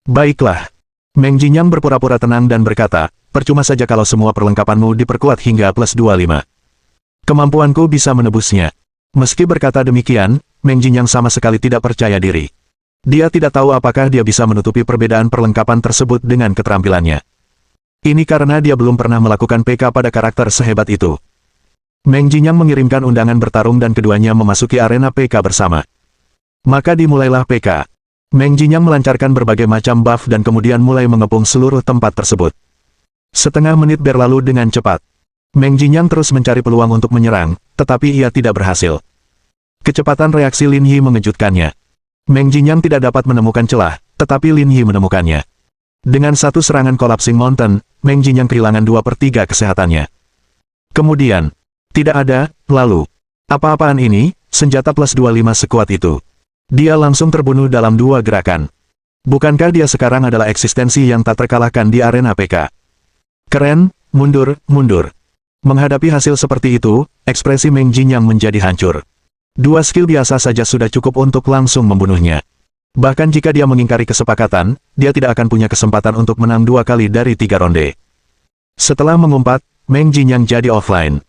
Baiklah. Meng Jinyang berpura-pura tenang dan berkata, percuma saja kalau semua perlengkapanmu diperkuat hingga +25. Kemampuanku bisa menebusnya. Meski berkata demikian, Meng Jinyang sama sekali tidak percaya diri. Dia tidak tahu apakah dia bisa menutupi perbedaan perlengkapan tersebut dengan keterampilannya. Ini karena dia belum pernah melakukan PK pada karakter sehebat itu. Meng Jinyang mengirimkan undangan bertarung dan keduanya memasuki arena PK bersama. Maka dimulailah PK. Meng Jinyang melancarkan berbagai macam buff dan kemudian mulai mengepung seluruh tempat tersebut. Setengah menit berlalu dengan cepat. Meng Jinyang terus mencari peluang untuk menyerang, tetapi ia tidak berhasil. Kecepatan reaksi Lin Yi mengejutkannya. Meng Jinyang tidak dapat menemukan celah, tetapi Lin Yi menemukannya. Dengan satu serangan Collapsing Mountain, Meng Jinyang kehilangan 2/3 kesehatannya. Kemudian, tidak ada, lalu. Apa-apaan ini, senjata +25 sekuat itu. Dia langsung terbunuh dalam 2 gerakan. Bukankah dia sekarang adalah eksistensi yang tak terkalahkan di arena PK? Keren, mundur, mundur. Menghadapi hasil seperti itu, ekspresi Meng Jinyang menjadi hancur. 2 skill biasa saja sudah cukup untuk langsung membunuhnya. Bahkan jika dia mengingkari kesepakatan, dia tidak akan punya kesempatan untuk menang 2 kali dari 3 ronde. Setelah mengumpat, Meng Jinyang jadi offline.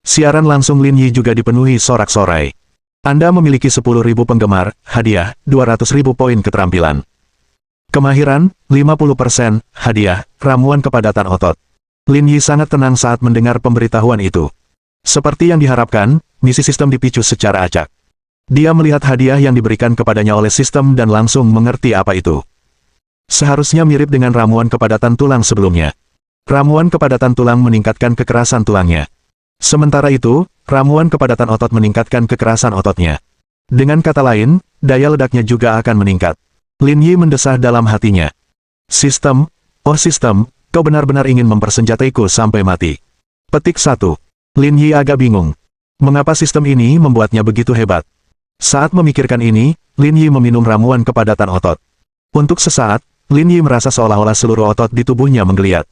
Siaran langsung Lin Yi juga dipenuhi sorak-sorai. Anda memiliki 10.000 penggemar, hadiah, 200.000 poin keterampilan. Kemahiran, 50%, hadiah, ramuan kepadatan otot. Lin Yi sangat tenang saat mendengar pemberitahuan itu. Seperti yang diharapkan, misi sistem dipicu secara acak. Dia melihat hadiah yang diberikan kepadanya oleh sistem dan langsung mengerti apa itu. Seharusnya mirip dengan ramuan kepadatan tulang sebelumnya. Ramuan kepadatan tulang meningkatkan kekerasan tulangnya. Sementara itu, ramuan kepadatan otot meningkatkan kekerasan ototnya. Dengan kata lain, daya ledaknya juga akan meningkat. Lin Yi mendesah dalam hatinya. Sistem, oh sistem, kau benar-benar ingin mempersenjataiku sampai mati. Petik 1. Lin Yi agak bingung. Mengapa sistem ini membuatnya begitu hebat? Saat memikirkan ini, Lin Yi meminum ramuan kepadatan otot. Untuk sesaat, Lin Yi merasa seolah-olah seluruh otot di tubuhnya menggeliat.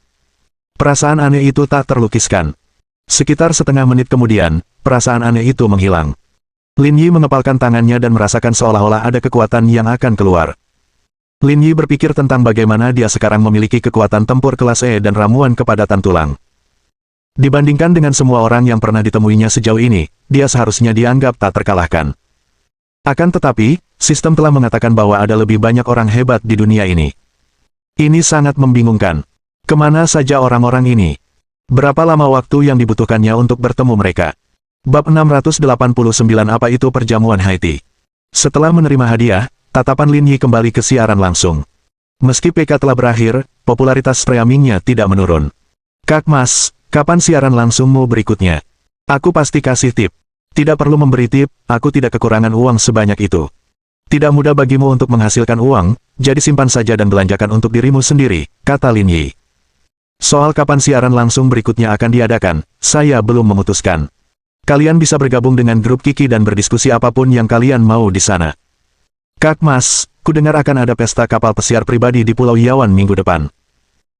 Perasaan aneh itu tak terlukiskan. Sekitar setengah menit kemudian, perasaan aneh itu menghilang. Lin Yi mengepalkan tangannya dan merasakan seolah-olah ada kekuatan yang akan keluar. Lin Yi berpikir tentang bagaimana dia sekarang memiliki kekuatan tempur kelas E dan ramuan kepadatan tulang. Dibandingkan dengan semua orang yang pernah ditemuinya sejauh ini, dia seharusnya dianggap tak terkalahkan. Akan tetapi, sistem telah mengatakan bahwa ada lebih banyak orang hebat di dunia ini. Ini sangat membingungkan. Kemana saja orang-orang ini? Berapa lama waktu yang dibutuhkannya untuk bertemu mereka? Bab 689 Apa itu perjamuan Haiti? Setelah menerima hadiah, tatapan Lin Yi kembali ke siaran langsung. Meski PK telah berakhir, popularitas streamingnya tidak menurun. Kak Mas, kapan siaran langsungmu berikutnya? Aku pasti kasih tip. Tidak perlu memberi tip, aku tidak kekurangan uang sebanyak itu. Tidak mudah bagimu untuk menghasilkan uang, jadi simpan saja dan belanjakan untuk dirimu sendiri, kata Lin Yi. Soal kapan siaran langsung berikutnya akan diadakan, saya belum memutuskan. Kalian bisa bergabung dengan grup Kiki dan berdiskusi apapun yang kalian mau di sana. Kak Mas, kudengar akan ada pesta kapal pesiar pribadi di Pulau Yawan minggu depan.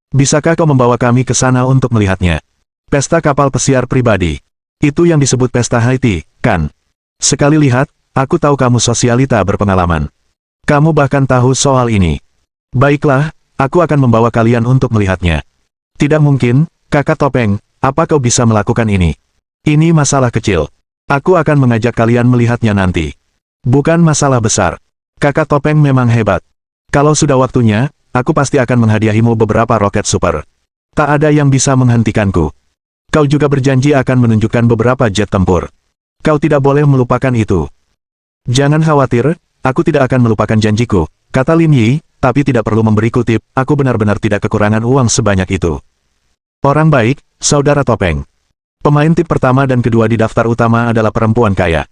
Bisakah kau membawa kami ke sana untuk melihatnya? Pesta kapal pesiar pribadi. Itu yang disebut pesta Haiti, kan? Sekali lihat, aku tahu kamu sosialita berpengalaman. Kamu bahkan tahu soal ini. Baiklah, aku akan membawa kalian untuk melihatnya. Tidak mungkin, Kakak Topeng, apa kau bisa melakukan ini? Ini masalah kecil. Aku akan mengajak kalian melihatnya nanti. Bukan masalah besar. Kakak Topeng memang hebat. Kalau sudah waktunya, aku pasti akan menghadiahimu beberapa roket super. Tak ada yang bisa menghentikanku. Kau juga berjanji akan menunjukkan beberapa jet tempur. Kau tidak boleh melupakan itu. Jangan khawatir, aku tidak akan melupakan janjiku, kata Lin Yi, tapi tidak perlu memberiku tip, aku benar-benar tidak kekurangan uang sebanyak itu. Orang baik, Saudara Topeng. Pemain tip pertama dan kedua di daftar utama adalah perempuan kaya.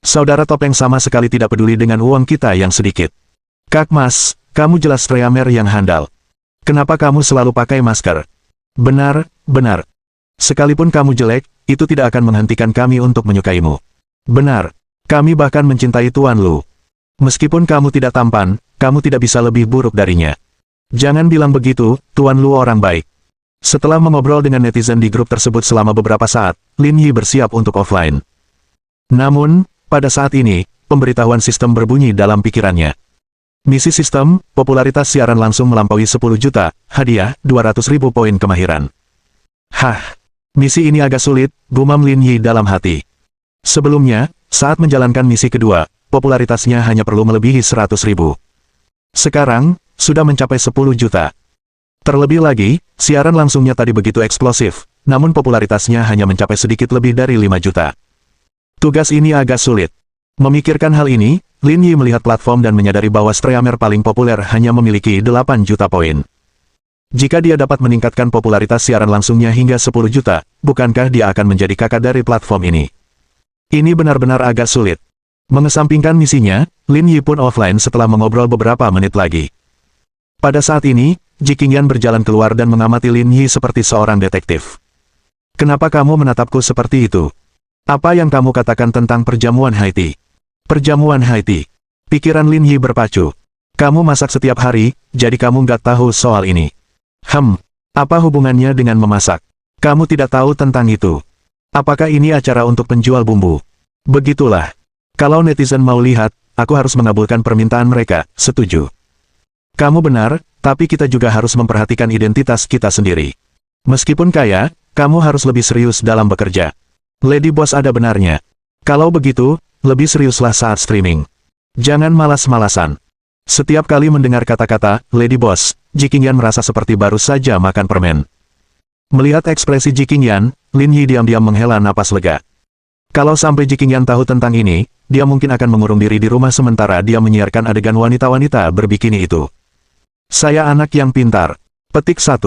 Saudara Topeng sama sekali tidak peduli dengan uang kita yang sedikit. Kak Mas, kamu jelas streamer yang handal. Kenapa kamu selalu pakai masker? Benar, benar. Sekalipun kamu jelek, itu tidak akan menghentikan kami untuk menyukaimu. Benar, kami bahkan mencintai Tuan Lu. Meskipun kamu tidak tampan, kamu tidak bisa lebih buruk darinya. Jangan bilang begitu, Tuan Lu orang baik. Setelah mengobrol dengan netizen di grup tersebut selama beberapa saat, Lin Yi bersiap untuk offline. Namun, pada saat ini, pemberitahuan sistem berbunyi dalam pikirannya. Misi sistem, popularitas siaran langsung melampaui 10 juta, hadiah, 200.000 poin kemahiran. Hah, misi ini agak sulit, gumam Lin Yi dalam hati. Sebelumnya, saat menjalankan misi kedua, popularitasnya hanya perlu melebihi 100.000. Sekarang, sudah mencapai 10 juta. Terlebih lagi, siaran langsungnya tadi begitu eksplosif, namun popularitasnya hanya mencapai sedikit lebih dari 5 juta. Tugas ini agak sulit. Memikirkan hal ini, Lin Yi melihat platform dan menyadari bahwa streamer paling populer hanya memiliki 8 juta poin. Jika dia dapat meningkatkan popularitas siaran langsungnya hingga 10 juta, bukankah dia akan menjadi kakak dari platform ini? Ini benar-benar agak sulit. Mengesampingkan misinya, Lin Yi pun offline setelah mengobrol beberapa menit lagi. Pada saat ini, Ji Qingyan berjalan keluar dan mengamati Lin Yi seperti seorang detektif. Kenapa kamu menatapku seperti itu? Apa yang kamu katakan tentang perjamuan Haiti? Perjamuan Haiti. Pikiran Lin Yi berpacu. Kamu masak setiap hari, jadi kamu nggak tahu soal ini. Apa hubungannya dengan memasak? Kamu tidak tahu tentang itu. Apakah ini acara untuk penjual bumbu? Begitulah. Kalau netizen mau lihat, aku harus mengabulkan permintaan mereka, setuju. Kamu benar, tapi kita juga harus memperhatikan identitas kita sendiri. Meskipun kaya, kamu harus lebih serius dalam bekerja. Lady Boss ada benarnya. Kalau begitu, lebih seriuslah saat streaming. Jangan malas-malasan. Setiap kali mendengar kata-kata, Lady Boss, Ji Qingyan merasa seperti baru saja makan permen. Melihat ekspresi Ji Qingyan, Lin Yi diam-diam menghela napas lega. Kalau sampai Ji Qingyan tahu tentang ini, dia mungkin akan mengurung diri di rumah sementara dia menyiarkan adegan wanita-wanita berbikini itu. Saya anak yang pintar. Petik 1.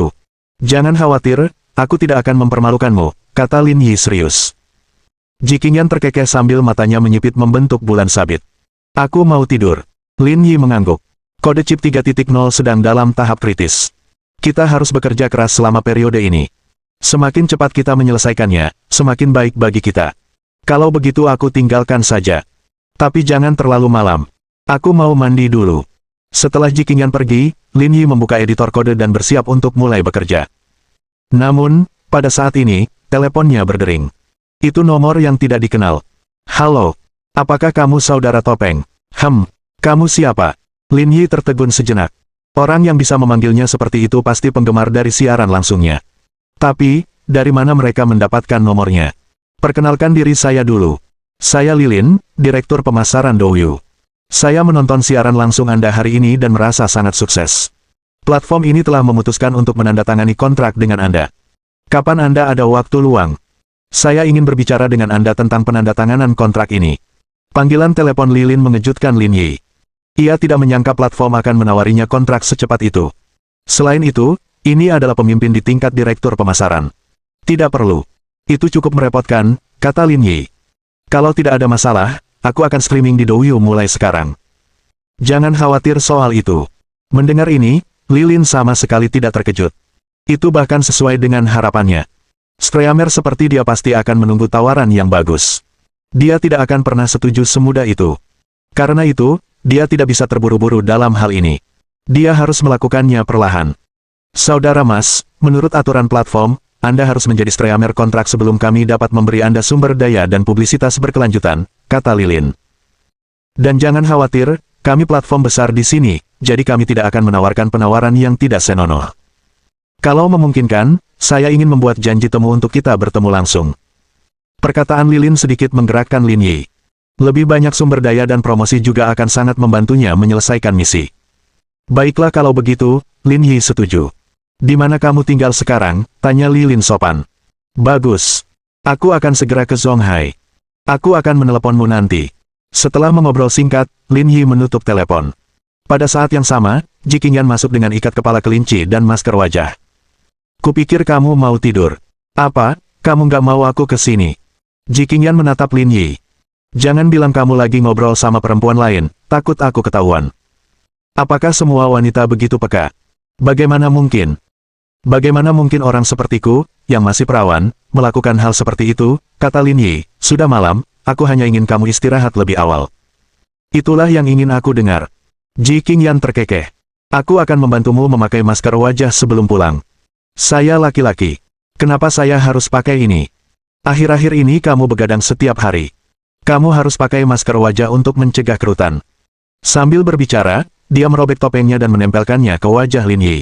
Jangan khawatir, aku tidak akan mempermalukanmu, kata Lin Yi serius. Ji Qingyan terkekeh sambil matanya menyipit membentuk bulan sabit. Aku mau tidur. Lin Yi mengangguk. Kode chip 3.0 sedang dalam tahap kritis. Kita harus bekerja keras selama periode ini. Semakin cepat kita menyelesaikannya, semakin baik bagi kita. Kalau begitu aku tinggalkan saja. Tapi jangan terlalu malam. Aku mau mandi dulu. Setelah Ji Qingyan pergi, Lin Yi membuka editor kode dan bersiap untuk mulai bekerja. Namun, pada saat ini, teleponnya berdering. Itu nomor yang tidak dikenal. Halo, apakah kamu saudara Topeng? Kamu siapa? Lin Yi tertegun sejenak. Orang yang bisa memanggilnya seperti itu pasti penggemar dari siaran langsungnya. Tapi, dari mana mereka mendapatkan nomornya? Perkenalkan diri saya dulu. Saya Lilin, Direktur Pemasaran Douyu. Saya menonton siaran langsung Anda hari ini dan merasa sangat sukses. Platform ini telah memutuskan untuk menandatangani kontrak dengan Anda. Kapan Anda ada waktu luang? Saya ingin berbicara dengan Anda tentang penandatanganan kontrak ini. Panggilan telepon Lilin mengejutkan Lin Yi. Ia tidak menyangka platform akan menawarinya kontrak secepat itu. Selain itu, ini adalah pemimpin di tingkat direktur pemasaran. Tidak perlu. Itu cukup merepotkan, kata Lin Yi. Kalau tidak ada masalah, aku akan streaming di Douyu mulai sekarang. Jangan khawatir soal itu. Mendengar ini, Lilin sama sekali tidak terkejut. Itu bahkan sesuai dengan harapannya. Streamer seperti dia pasti akan menunggu tawaran yang bagus. Dia tidak akan pernah setuju semudah itu. Karena itu, dia tidak bisa terburu-buru dalam hal ini. Dia harus melakukannya perlahan. Saudara Mas, menurut aturan platform, Anda harus menjadi streamer kontrak sebelum kami dapat memberi Anda sumber daya dan publisitas berkelanjutan, kata Lilin. Dan jangan khawatir, kami platform besar di sini, jadi kami tidak akan menawarkan penawaran yang tidak senonoh. Kalau memungkinkan, saya ingin membuat janji temu untuk kita bertemu langsung. Perkataan Lilin sedikit menggerakkan Lin Yi. Lebih banyak sumber daya dan promosi juga akan sangat membantunya menyelesaikan misi. Baiklah kalau begitu, Lin Yi setuju. Di mana kamu tinggal sekarang? Tanya Lilin sopan. Bagus. Aku akan segera ke Zonghai. Aku akan meneleponmu nanti. Setelah mengobrol singkat, Lin Yi menutup telepon. Pada saat yang sama, Ji Qingyan masuk dengan ikat kepala kelinci dan masker wajah. Kupikir kamu mau tidur. Apa, kamu nggak mau aku ke sini? Ji Qingyan menatap Lin Yi. Jangan bilang kamu lagi ngobrol sama perempuan lain, takut aku ketahuan. Apakah semua wanita begitu peka? Bagaimana mungkin? Bagaimana mungkin orang sepertiku, yang masih perawan, melakukan hal seperti itu, kata Lin Yi. Sudah malam, aku hanya ingin kamu istirahat lebih awal. Itulah yang ingin aku dengar. Ji Qingyan terkekeh. Aku akan membantumu memakai masker wajah sebelum pulang. Saya laki-laki. Kenapa saya harus pakai ini? Akhir-akhir ini kamu begadang setiap hari. Kamu harus pakai masker wajah untuk mencegah kerutan. Sambil berbicara, dia merobek topengnya dan menempelkannya ke wajah Lin Yi.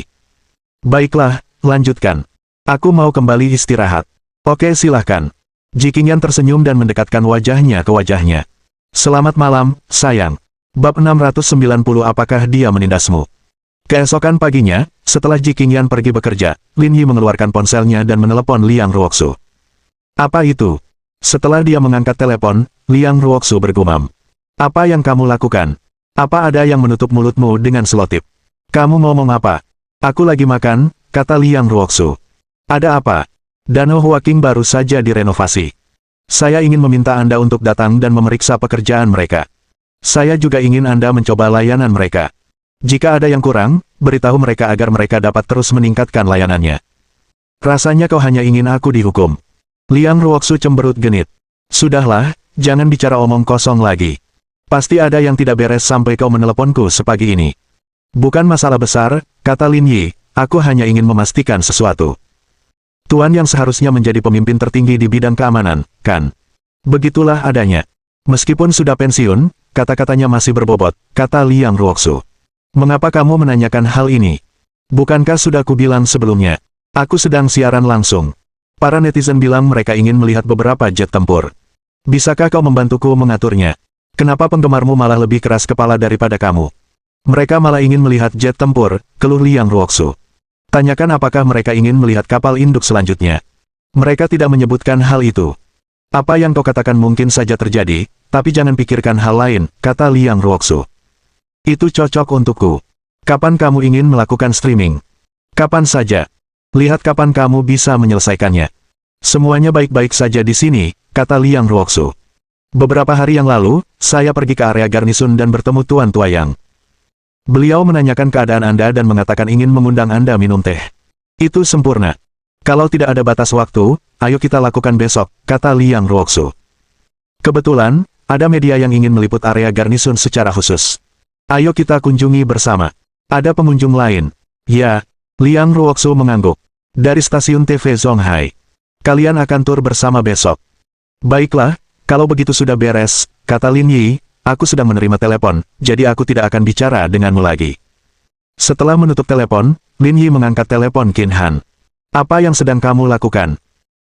Baiklah, lanjutkan. Aku mau kembali istirahat. Oke silahkan. Ji Qingyan tersenyum dan mendekatkan wajahnya ke wajahnya. Selamat malam, sayang. Bab 690 apakah dia menindasmu? Keesokan paginya, setelah Ji Qingyan pergi bekerja, Lin Yi mengeluarkan ponselnya dan menelepon Liang Ruoxu. Apa itu? Setelah dia mengangkat telepon, Liang Ruoxu bergumam. Apa yang kamu lakukan? Apa ada yang menutup mulutmu dengan selotip? Kamu ngomong apa? Aku lagi makan, kata Liang Ruoxu. Ada apa? Danau Huaqing baru saja direnovasi. Saya ingin meminta Anda untuk datang dan memeriksa pekerjaan mereka. Saya juga ingin Anda mencoba layanan mereka. Jika ada yang kurang, beritahu mereka agar mereka dapat terus meningkatkan layanannya. Rasanya kau hanya ingin aku dihukum. Liang Ruoxu cemberut genit. Sudahlah, jangan bicara omong kosong lagi. Pasti ada yang tidak beres sampai kau meneleponku sepagi ini. Bukan masalah besar, kata Lin Yi, aku hanya ingin memastikan sesuatu. Tuan yang seharusnya menjadi pemimpin tertinggi di bidang keamanan, kan? Begitulah adanya. Meskipun sudah pensiun, kata-katanya masih berbobot, kata Liang Ruoxu. Mengapa kamu menanyakan hal ini? Bukankah sudah kubilang sebelumnya? Aku sedang siaran langsung. Para netizen bilang mereka ingin melihat beberapa jet tempur. Bisakah kau membantuku mengaturnya? Kenapa penggemarmu malah lebih keras kepala daripada kamu? Mereka malah ingin melihat jet tempur, keluh Liang Ruoxu. Tanyakan apakah mereka ingin melihat kapal induk selanjutnya. Mereka tidak menyebutkan hal itu. Apa yang kau katakan mungkin saja terjadi, tapi jangan pikirkan hal lain, kata Liang Ruoxu. Itu cocok untukku. Kapan kamu ingin melakukan streaming? Kapan saja. Lihat kapan kamu bisa menyelesaikannya. Semuanya baik-baik saja di sini, kata Liang Ruoxu. Beberapa hari yang lalu, saya pergi ke area garnisun dan bertemu Tuan Tuayang. Beliau menanyakan keadaan Anda dan mengatakan ingin mengundang Anda minum teh. Itu sempurna. Kalau tidak ada batas waktu, ayo kita lakukan besok, kata Liang Ruoxu. Kebetulan, ada media yang ingin meliput area garnisun secara khusus. Ayo kita kunjungi bersama. Ada pengunjung lain. Ya, Liang Ruoxu mengangguk. Dari stasiun TV Zonghai. Kalian akan tur bersama besok. Baiklah, kalau begitu sudah beres, kata Lin Yi, aku sudah menerima telepon, jadi aku tidak akan bicara denganmu lagi. Setelah menutup telepon, Lin Yi mengangkat telepon Qin Han. Apa yang sedang kamu lakukan?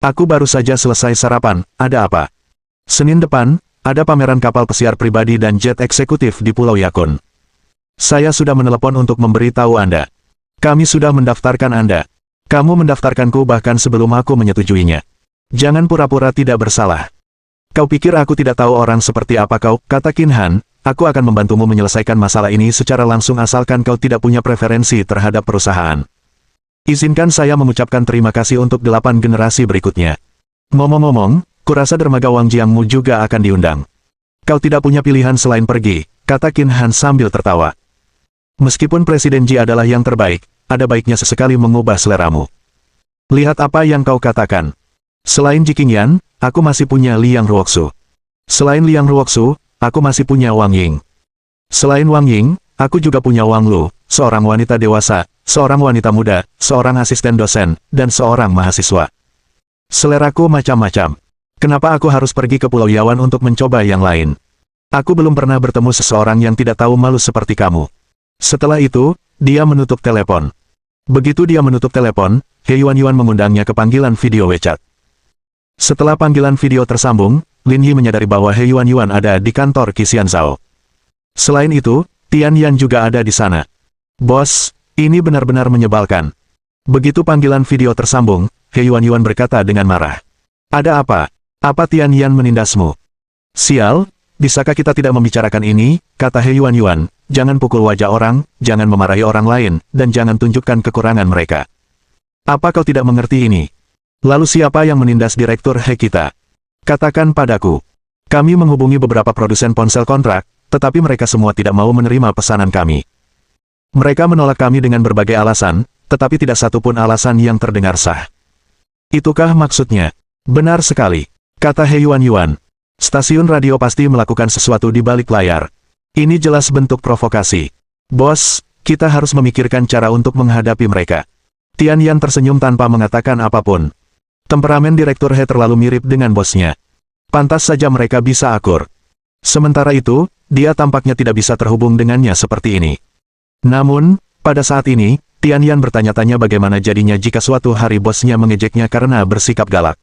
Aku baru saja selesai sarapan, ada apa? Senin depan, ada pameran kapal pesiar pribadi dan jet eksekutif di Pulau Yakun. Saya sudah menelepon untuk memberitahu Anda. Kami sudah mendaftarkan Anda. Kamu mendaftarkanku bahkan sebelum aku menyetujuinya. Jangan pura-pura tidak bersalah. Kau pikir aku tidak tahu orang seperti apa kau, kata Qin Han, aku akan membantumu menyelesaikan masalah ini secara langsung asalkan kau tidak punya preferensi terhadap perusahaan. Izinkan saya mengucapkan terima kasih untuk 8 generasi berikutnya. Ngomong-ngomong, kurasa dermaga Wang Jiangmu juga akan diundang. Kau tidak punya pilihan selain pergi, kata Qin Han sambil tertawa. Meskipun Presiden Ji adalah yang terbaik, ada baiknya sesekali mengubah seleramu. Lihat apa yang kau katakan. Selain Ji Qingyan, aku masih punya Liang Ruoxu. Selain Liang Ruoxu, aku masih punya Wang Ying. Selain Wang Ying, aku juga punya Wang Lu, seorang wanita dewasa, seorang wanita muda, seorang asisten dosen, dan seorang mahasiswa. Seleraku macam-macam. Kenapa aku harus pergi ke Pulau Yawan untuk mencoba yang lain? Aku belum pernah bertemu seseorang yang tidak tahu malu seperti kamu. Setelah itu, dia menutup telepon. Begitu dia menutup telepon, He Yuan mengundangnya ke panggilan video WeChat. Setelah panggilan video tersambung, Lin Yi menyadari bahwa He Yuan ada di kantor Qixian Zhao. Selain itu, Tian Yan juga ada di sana. Bos, ini benar-benar menyebalkan. Begitu panggilan video tersambung, He Yuan berkata dengan marah. Ada apa? Apa Tian Yan menindasmu? Sial, bisakah kita tidak membicarakan ini, kata He Yuan. Jangan pukul wajah orang, jangan memarahi orang lain, dan jangan tunjukkan kekurangan mereka. Apa kau tidak mengerti ini? Lalu siapa yang menindas direktur He kita? Katakan padaku. Kami menghubungi beberapa produsen ponsel kontrak, tetapi mereka semua tidak mau menerima pesanan kami. Mereka menolak kami dengan berbagai alasan, tetapi tidak satupun alasan yang terdengar sah. Itukah maksudnya? Benar sekali, kata He Yuan. Stasiun radio pasti melakukan sesuatu di balik layar. Ini jelas bentuk provokasi. Bos, kita harus memikirkan cara untuk menghadapi mereka. Tian Yan tersenyum tanpa mengatakan apapun. Temperamen Direktur He terlalu mirip dengan bosnya. Pantas saja mereka bisa akur. Sementara itu, dia tampaknya tidak bisa terhubung dengannya seperti ini. Namun, pada saat ini, Tian Yan bertanya-tanya bagaimana jadinya jika suatu hari bosnya mengejeknya karena bersikap galak.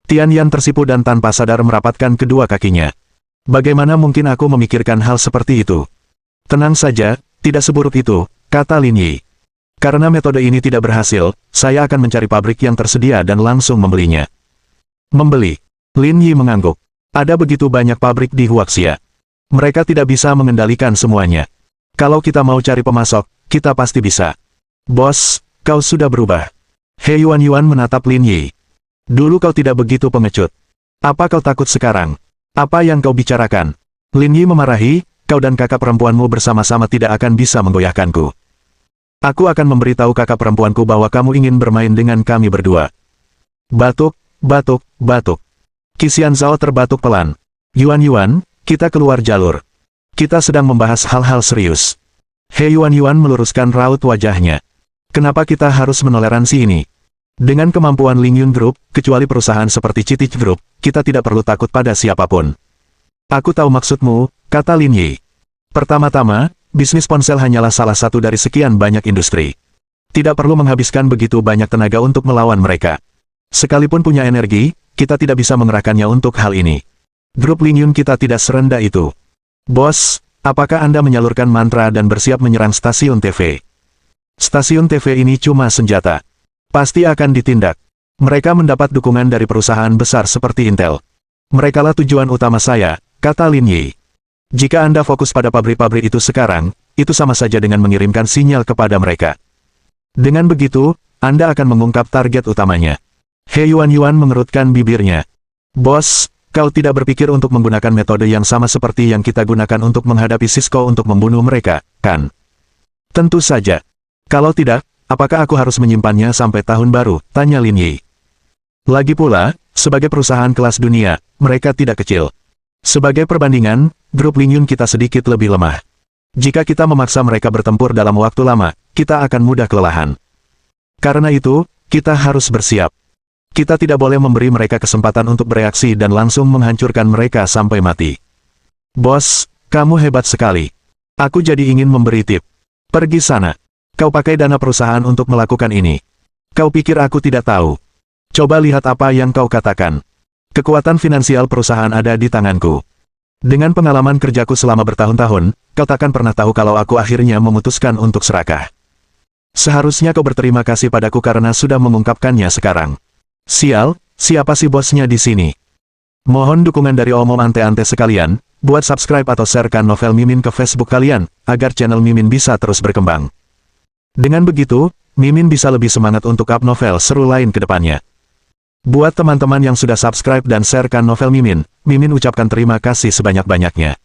Tian Yan tersipu dan tanpa sadar merapatkan kedua kakinya. Bagaimana mungkin aku memikirkan hal seperti itu? Tenang saja, tidak seburuk itu, kata Lin Yi. Karena metode ini tidak berhasil, saya akan mencari pabrik yang tersedia dan langsung membelinya. Membeli? Lin Yi mengangguk. Ada begitu banyak pabrik di Huaxia. Mereka tidak bisa mengendalikan semuanya. Kalau kita mau cari pemasok, kita pasti bisa. Bos, kau sudah berubah. He Yuan menatap Lin Yi. Dulu kau tidak begitu pengecut. Apa kau takut sekarang? Apa yang kau bicarakan? Lin Yi memarahi, kau dan kakak perempuanmu bersama-sama tidak akan bisa menggoyahkanku. Aku akan memberitahu kakak perempuanku bahwa kamu ingin bermain dengan kami berdua. Batuk, batuk, batuk. Qixian Zhao terbatuk pelan. Yuan, kita keluar jalur. Kita sedang membahas hal-hal serius. He Yuan meluruskan raut wajahnya. Kenapa kita harus menoleransi ini? Dengan kemampuan Lingyun Group, kecuali perusahaan seperti Citich Group, kita tidak perlu takut pada siapapun. Aku tahu maksudmu, kata Lin Yi. Pertama-tama, bisnis ponsel hanyalah salah satu dari sekian banyak industri. Tidak perlu menghabiskan begitu banyak tenaga untuk melawan mereka. Sekalipun punya energi, kita tidak bisa mengerahkannya untuk hal ini. Grup Lingyun kita tidak serendah itu. Bos, apakah Anda menyalurkan mantra dan bersiap menyerang stasiun TV? Stasiun TV ini cuma senjata. Pasti akan ditindak. Mereka mendapat dukungan dari perusahaan besar seperti Intel. Merekalah tujuan utama saya, kata Lin Yi. Jika Anda fokus pada pabrik-pabrik itu sekarang, itu sama saja dengan mengirimkan sinyal kepada mereka. Dengan begitu, Anda akan mengungkap target utamanya. He Yuan mengerutkan bibirnya. Bos, kau tidak berpikir untuk menggunakan metode yang sama seperti yang kita gunakan untuk menghadapi Sisko untuk membunuh mereka, kan? Tentu saja. Kalau tidak, apakah aku harus menyimpannya sampai tahun baru? Tanya Lin Yi. Lagi pula, sebagai perusahaan kelas dunia, mereka tidak kecil. Sebagai perbandingan, grup Ling Yun kita sedikit lebih lemah. Jika kita memaksa mereka bertempur dalam waktu lama, kita akan mudah kelelahan. Karena itu, kita harus bersiap. Kita tidak boleh memberi mereka kesempatan untuk bereaksi dan langsung menghancurkan mereka sampai mati. Bos, kamu hebat sekali. Aku jadi ingin memberi tip. Pergi sana. Kau pakai dana perusahaan untuk melakukan ini. Kau pikir aku tidak tahu? Coba lihat apa yang kau katakan. Kekuatan finansial perusahaan ada di tanganku. Dengan pengalaman kerjaku selama bertahun-tahun, kau takkan pernah tahu kalau aku akhirnya memutuskan untuk serakah. Seharusnya kau berterima kasih padaku karena sudah mengungkapkannya sekarang. Sial, siapa sih bosnya di sini? Mohon dukungan dari omom ante-ante sekalian, buat subscribe atau sharekan novel Mimin ke Facebook kalian, agar channel Mimin bisa terus berkembang. Dengan begitu, Mimin bisa lebih semangat untuk up novel seru lain ke depannya. Buat teman-teman yang sudah subscribe dan sharekan novel Mimin, Mimin ucapkan terima kasih sebanyak-banyaknya.